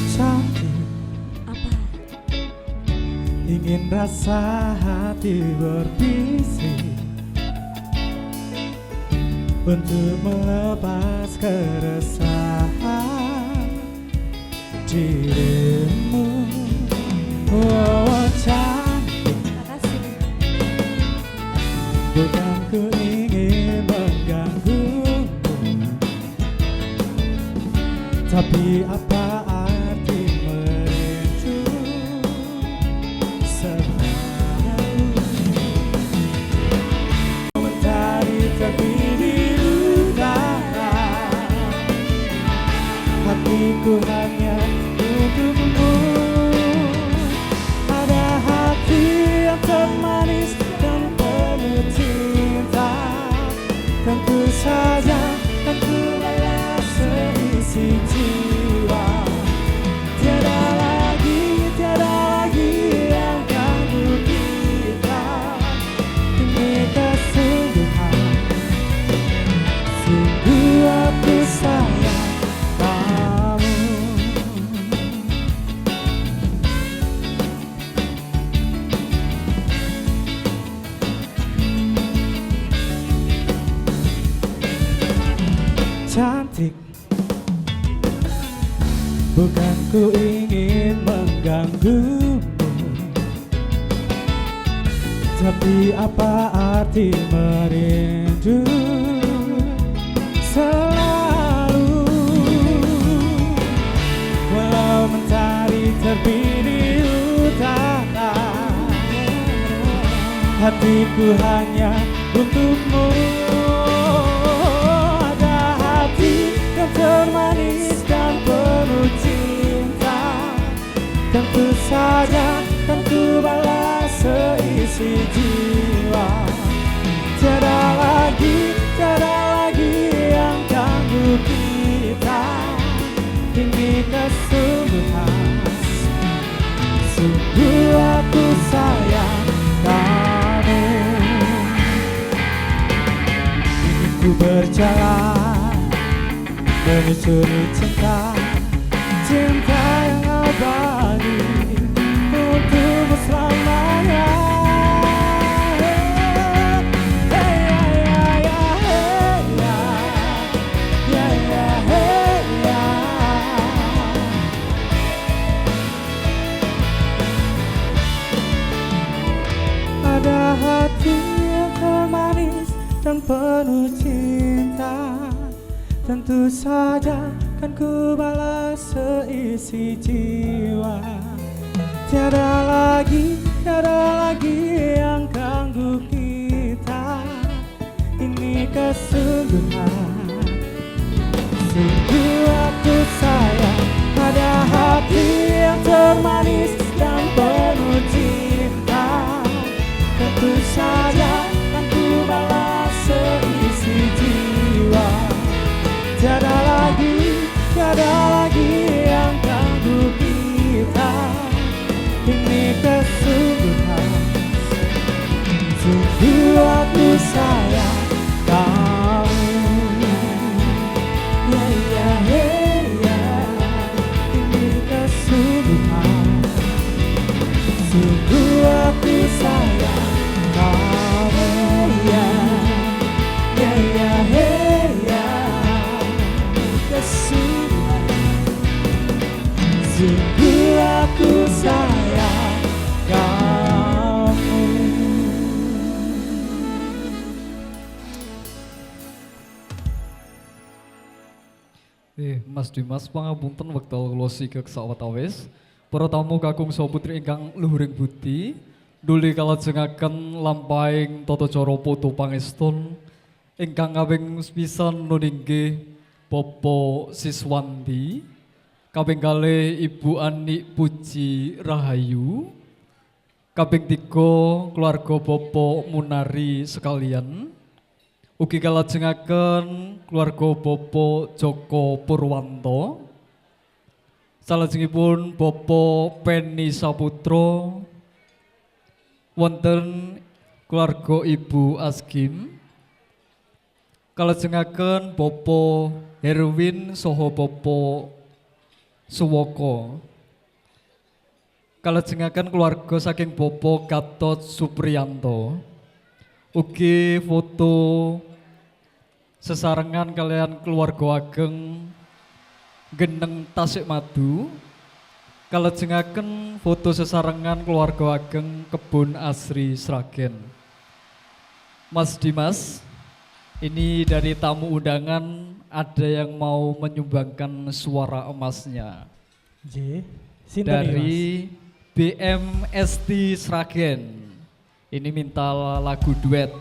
Cantik, Apa? ingin rasa hati berbisik, untuk melepas keresahan dirimu. Oh cantik, Makasih. bukan ku ingin mengganggumu, tapi apa arti merindu selalu. Mentari terbit di utara, hatiku hanya untukmu. Ada hati yang termanis dan penuh cinta, tentu saja kan ku balas seisi jiwa. Tiada lagi yang ganggu kita. Ini kesungguhan, sungguh aku sayang kamu. Cantik, bukan ku ingin mengganggumu, tapi apa arti merindu selalu. Walau mentari terbit di utara, hatiku hanya untukmu. Ada hati yang termanis dan penuh cinta, tentu saja kan ku balas seisi jiwa. Tiada lagi yang ganggu kita. Ini kesungguhan, sungguh aku sayang kamu. Ingin ku berjalan menyusuri cinta, cinta yang abadi untukmu selamanya. Ada hati yang termanis dan penuh cinta, tentu saja kan ku balas seisi jiwa. Tiada lagi yang ganggu kita. Ini kesungguhan, sungguh aku sayang. Ada hati yang termanis dan penuh cinta, tentu saja kan ku balas seisi jiwa. Tiada lagi yang ganggu kita. Ini kesungguhan, sungguh aku sayang kamu. Ini kesungguhan, sungguh aku sayang kamu. Sungguh aku sayang kamu. Mas Dimas pangapunten wekdal kula sigeg sawetawis. Para tamu kakung saha putri ingkang luhuring budi, duli kalajengaken lampahing tata cara poto pangestun ingkang kaping sepisan nuninggi Bapak Siswanti, kaping kalih Ibu Ani Puji Rahayu, kaping 3 keluarga Bapak Munari sekalian. Ugi kalajengaken keluarga Bapak Joko Purwanto, salajengipun Bapak Penny Saputra, wonten keluarga Ibu Askim, kalajengaken Bapak Herwin saha Bapak Suwoko, kalajengaken keluarga saking Bapak Gatot Supriyanto. Ugi foto sesarengan kalian keluarga ageng Geneng Tasikmadu kalajengaken foto sesarengan keluarga ageng Kebun Asri Sragen. Mas Dimas, ini dari tamu undangan ada yang mau menyumbangkan suara emasnya J. Sinten iki, dari BMST Sragen. Ini minta lagu duet.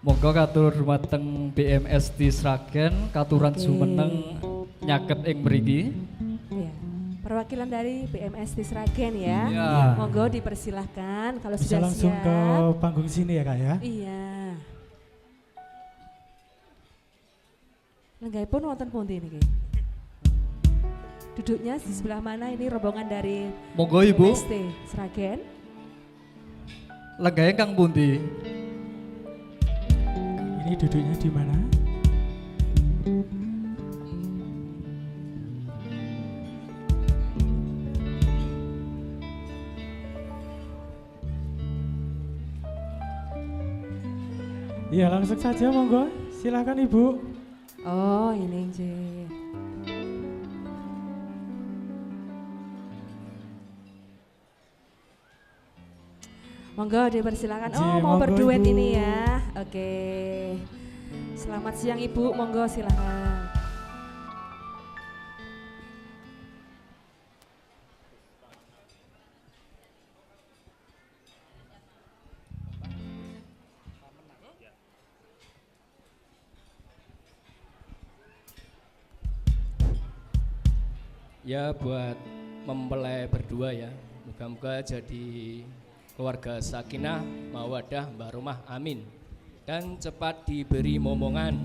Monggo katur dumateng BMST Sragen, katuran Oke. sumeneng nyaket ing mriki. Iya. Perwakilan dari BMST Sragen ya. Iya. Monggo dipersilahkan kalau bisa sudah langsung siap. ke panggung sini ya kak ya. Iya. Lenggahipun wonten pundi niki? Duduknya di sebelah mana ini rombongan dari Monggo Ibu, BMST Sragen? lenggahnya Kang pundi? Ini duduknya di mana? Iya langsung saja monggo, silakan ibu. Oh ini J. Monggo dipersilakan. Oh mau Monggo, berduet Ibu. ini ya. Oke. Selamat siang Ibu. Monggo silakan. Ya buat mempelai berdua ya, moga-moga jadi keluarga sakinah, mawadah, warahmah, amin. Dan cepat diberi momongan.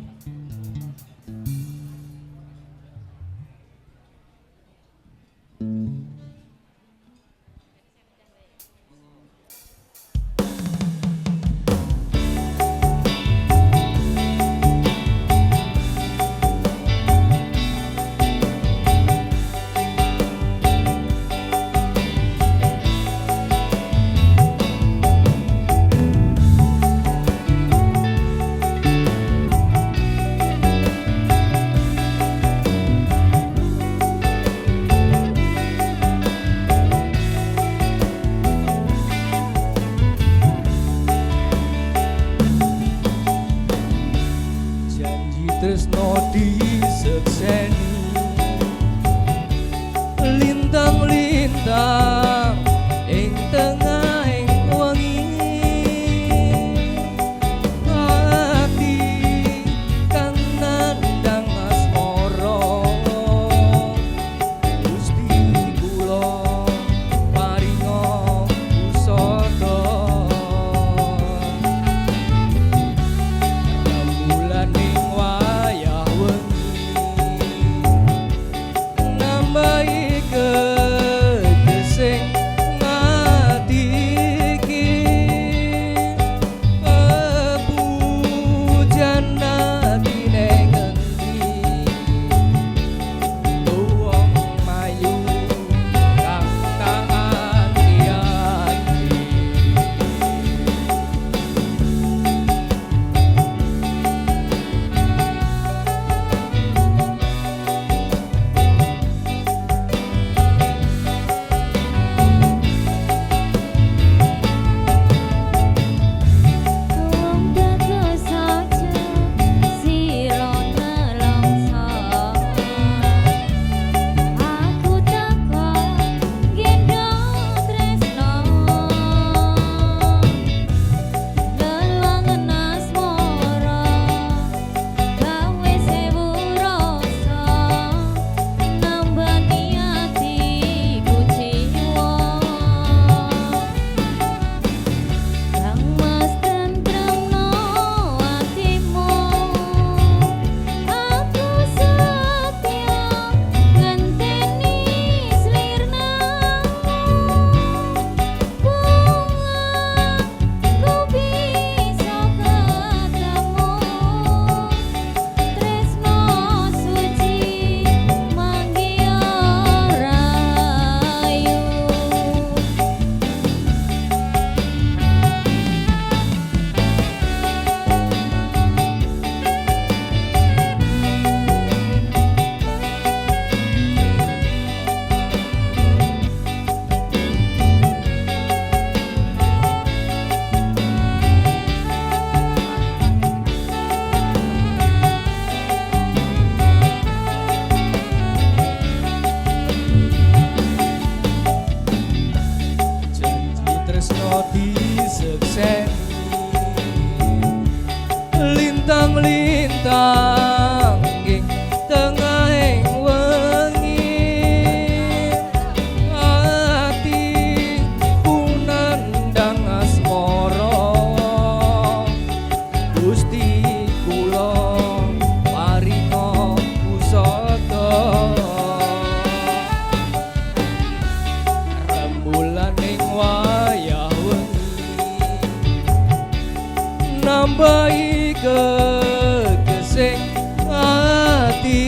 nambahi kegesing ati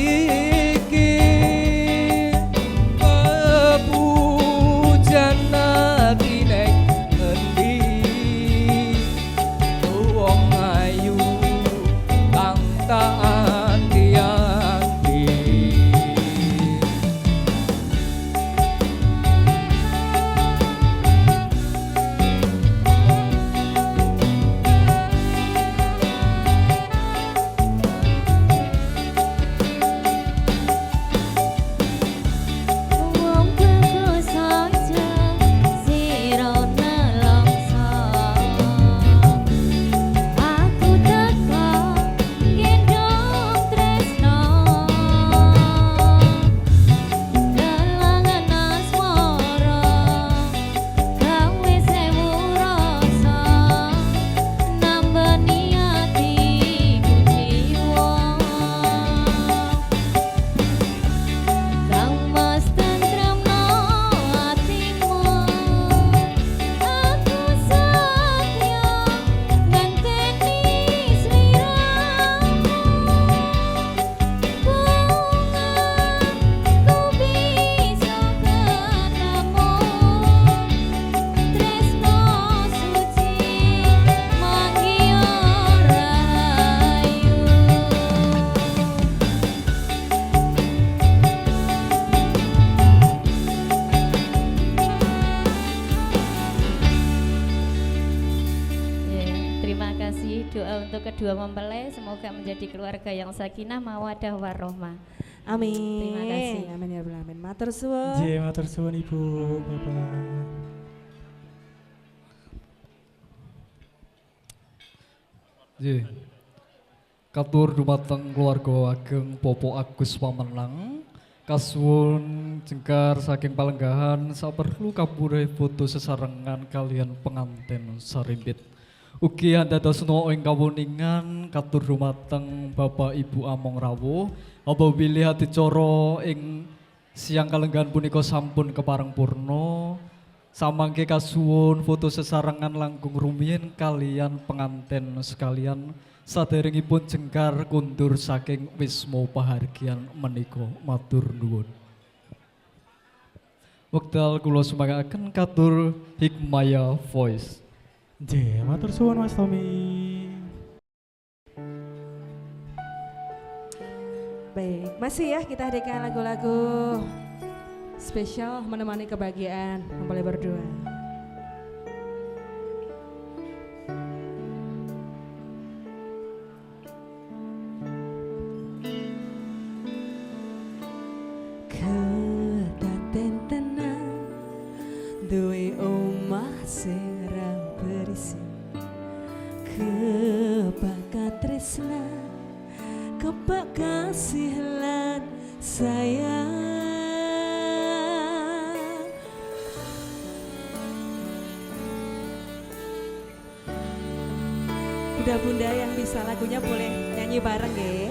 iki kepujan ati nek ngendi wong ayu kang tak anti-anti. Wong bagus aja sira nelongso aku teko gendong tresno delangan asmara gawe sewu rasa nambani atiku jiwa kang mas tentremno atimu aku satya ngenteni sliramu bunga ku bisa ketemu tresno suci manggiyo rayu. Terima kasih doa untuk kedua mempelai, semoga menjadi keluarga yang sakinah, mawadah, warohmah. Amin. Terima kasih. Amin ya rabbal alamin. Matur suwun. J, matur suwun Ibu, Bapak. Nggih. Katur dumateng keluarga ageng Popo Agus Pamenang. Kasuwun jengkar saking palenggahan saperlu kapure foto sesarengan kalian pengantin sarimbit. Ugi andhadosna ing kawuningan katur dumateng Bapak Ibu Among Rawuh apabila adicara ing siang kalenggahan punika sampun kepareng purna. Samangke kasuwun foto sesarengan langkung rumiyin kalian pengantin sekalian saderengipun jengkar kundur saking wisma pahargyan menika matur nuwun. Wekdal kula sumanggaken katur Hikmaya Voice. J, matur suwun Mas Tommy. Baik, masih ya kita hadirkan lagu-lagu spesial menemani kebahagiaan mempelai berdua. Kedaten tenang duwe omah sing ra berisi kebakat tresna kebak kasih lan sayang. Bunda-bunda yang bisa lagunya boleh nyanyi bareng ya.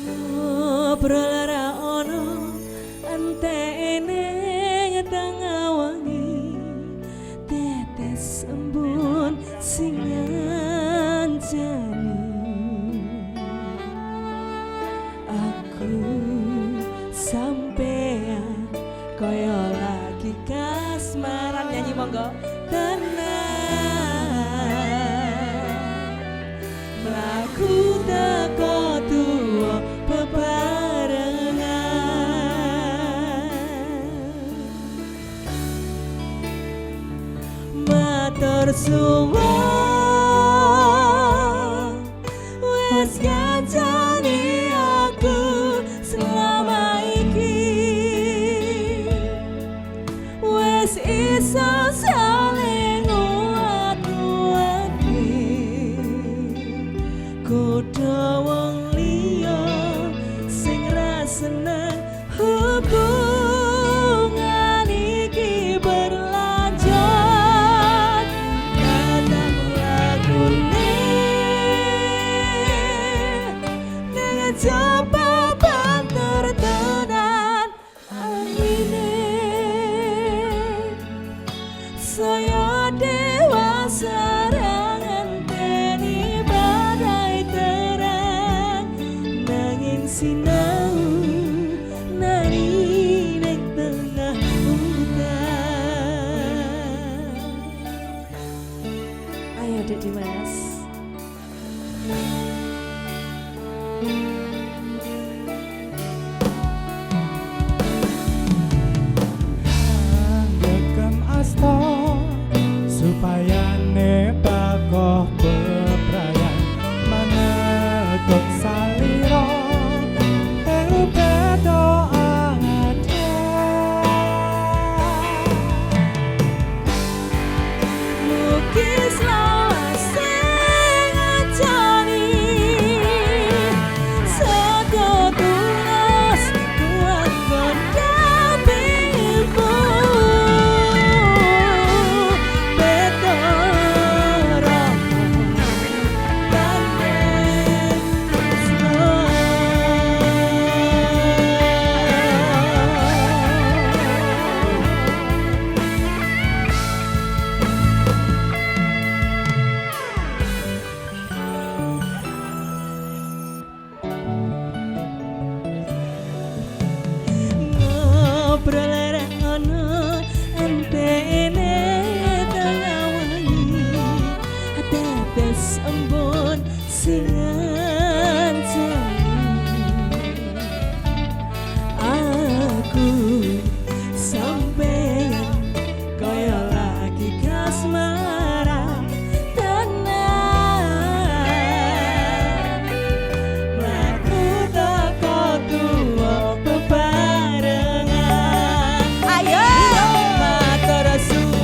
Ngobrol ra ono entene tengah wangi tetes embun sing nyancani aku sampean koyo lagi kasmaran nyanyi monggo tenang mlaku teko tuwa bebarengan matur suwun wis ngancani aku selama iki wis iso saling nguat-nguati kudu wong liya sing ra seneng hubungan iki berlanjut kadang lagune dengan coba prolera ono antene tangawangi tetes embun sengancani aku sampeyan kaya lagi kasmaran tenan mlaku teko tuwa bebarengan ayo matur suwun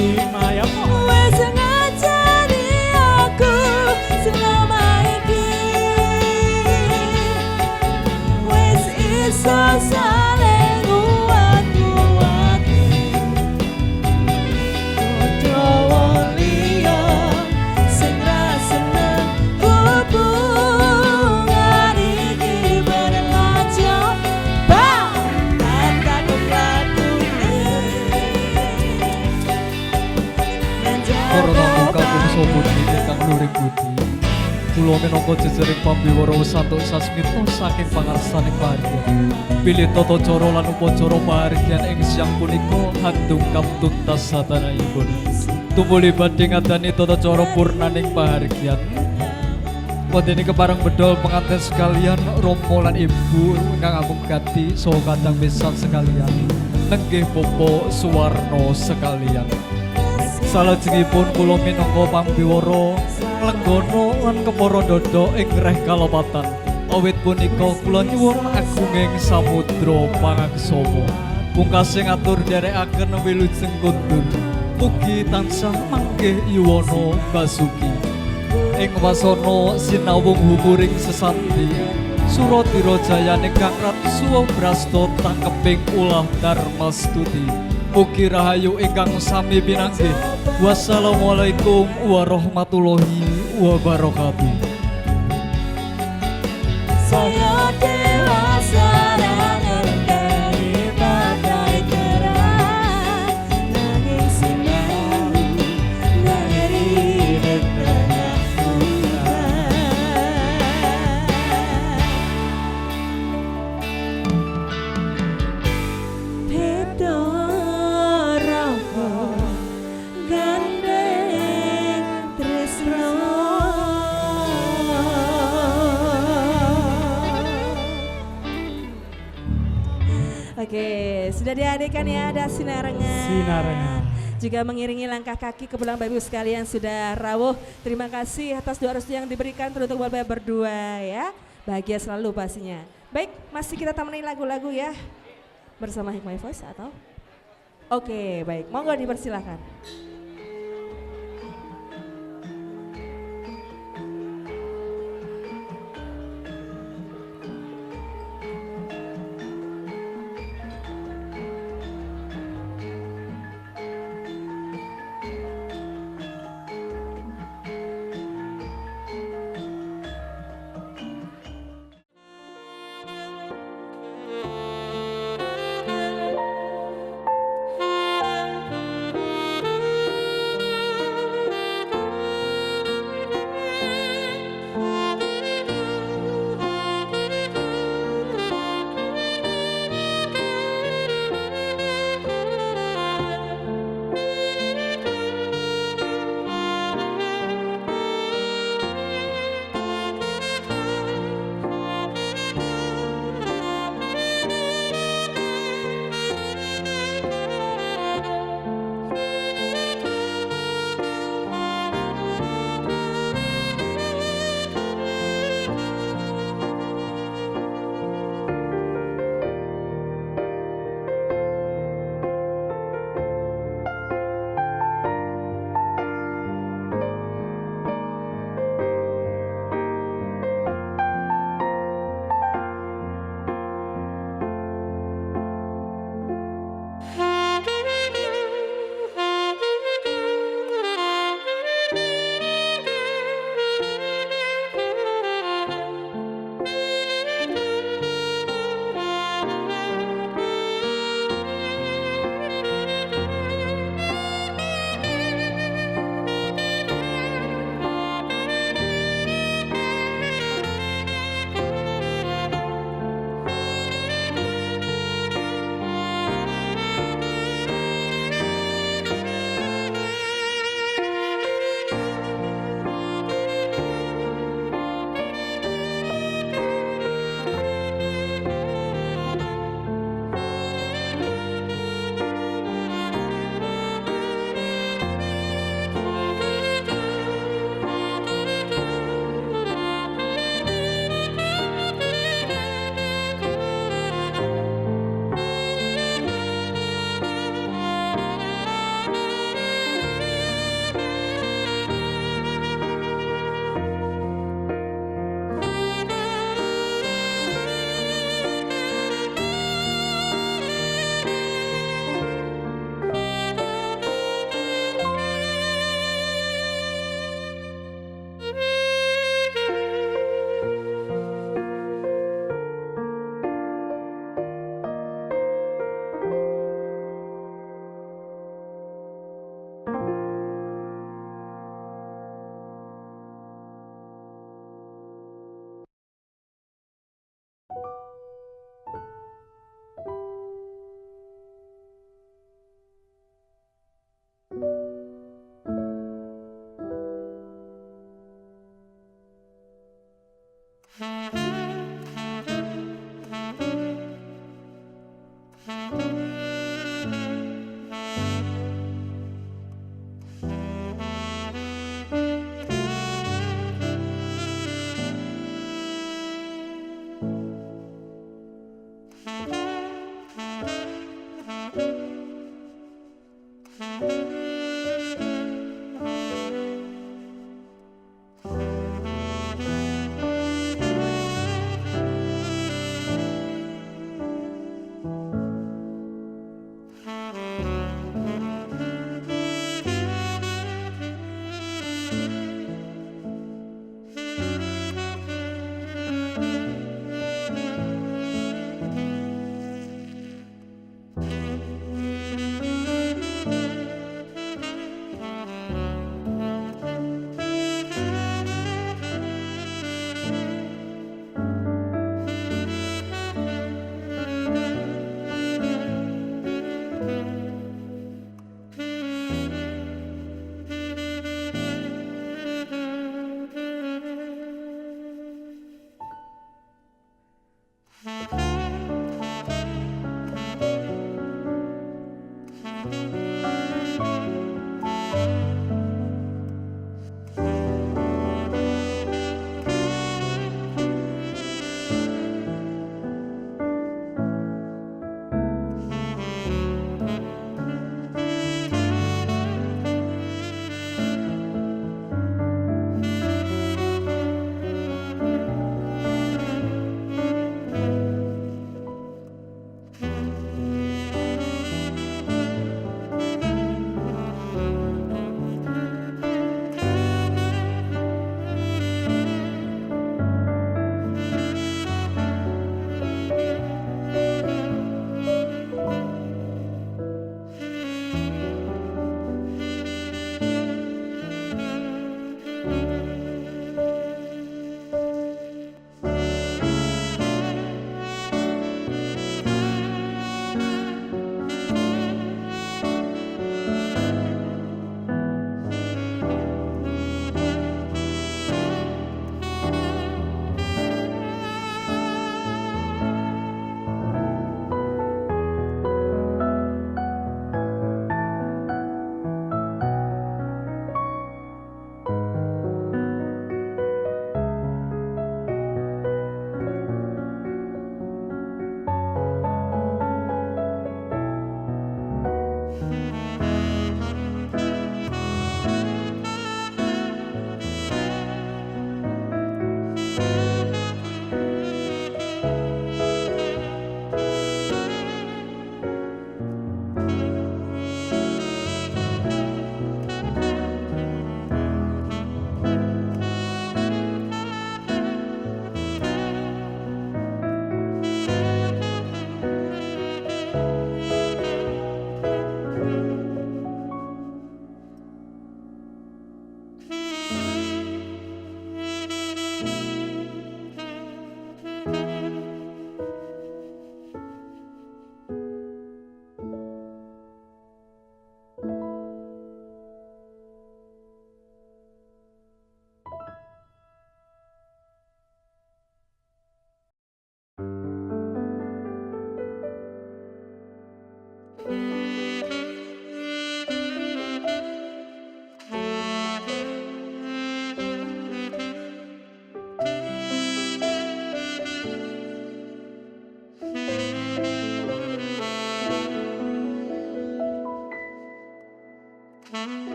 Hikmayah wis ngajari aku selama iki wis iso saling nguat-nguati padha liya sing ra seneng hubungan iki berlajo bang kata lakune Corona kakung sobut ingkang luring budi. Kula minangka jejering pambiwara santuk sasmita saking pangarsaning pahargyan. Pilih tata cara lan upacara pahargyan ing siang punika handung kaptuntas sadanayipun. Tumuli badhe ngadani tata cara purnaning pahargyan. Wadene kepareng bedol pengantin sekalian, Romo lan Ibu ingkang amung gati saha kadang besan sekalian. Nenggih Bapak Suwarno sekalian. Salajengipun kula minangka pambiwara nglenggana lan kepara dada ing reh kalopatan. Awit punika kula nyuwun agunging samudra pangaksama. Pungkasing atur nderekaken wilujeng kundur. Mugi tansah manggih yuwana basuki. Ing wasana sinawung humuring sesanti. Suradira jayane kang ratsuwa brasta tangkeping ulah darmastuti. Mugi rahayu ingkang sami pinanggih. Wassalamualaikum warahmatullahi wabarakatuh. saya dewasa dan dari badai keran nanging sinau dari depannya Pedo roho gandeng tresno. Oke, sudah dihadirkan ya ada sinarengan. Sinarengan. Juga mengiringi langkah kaki kebetulan Bapak Ibu sekalian sudah rawuh. Terima kasih atas doa restu yang diberikan teruntuk Bapak berdua ya. Bahagia selalu pastinya. Baik, masih kita temani lagu-lagu ya. Bersama Hikmah Voice atau? Oke, baik. Monggo dipersilakan. Thank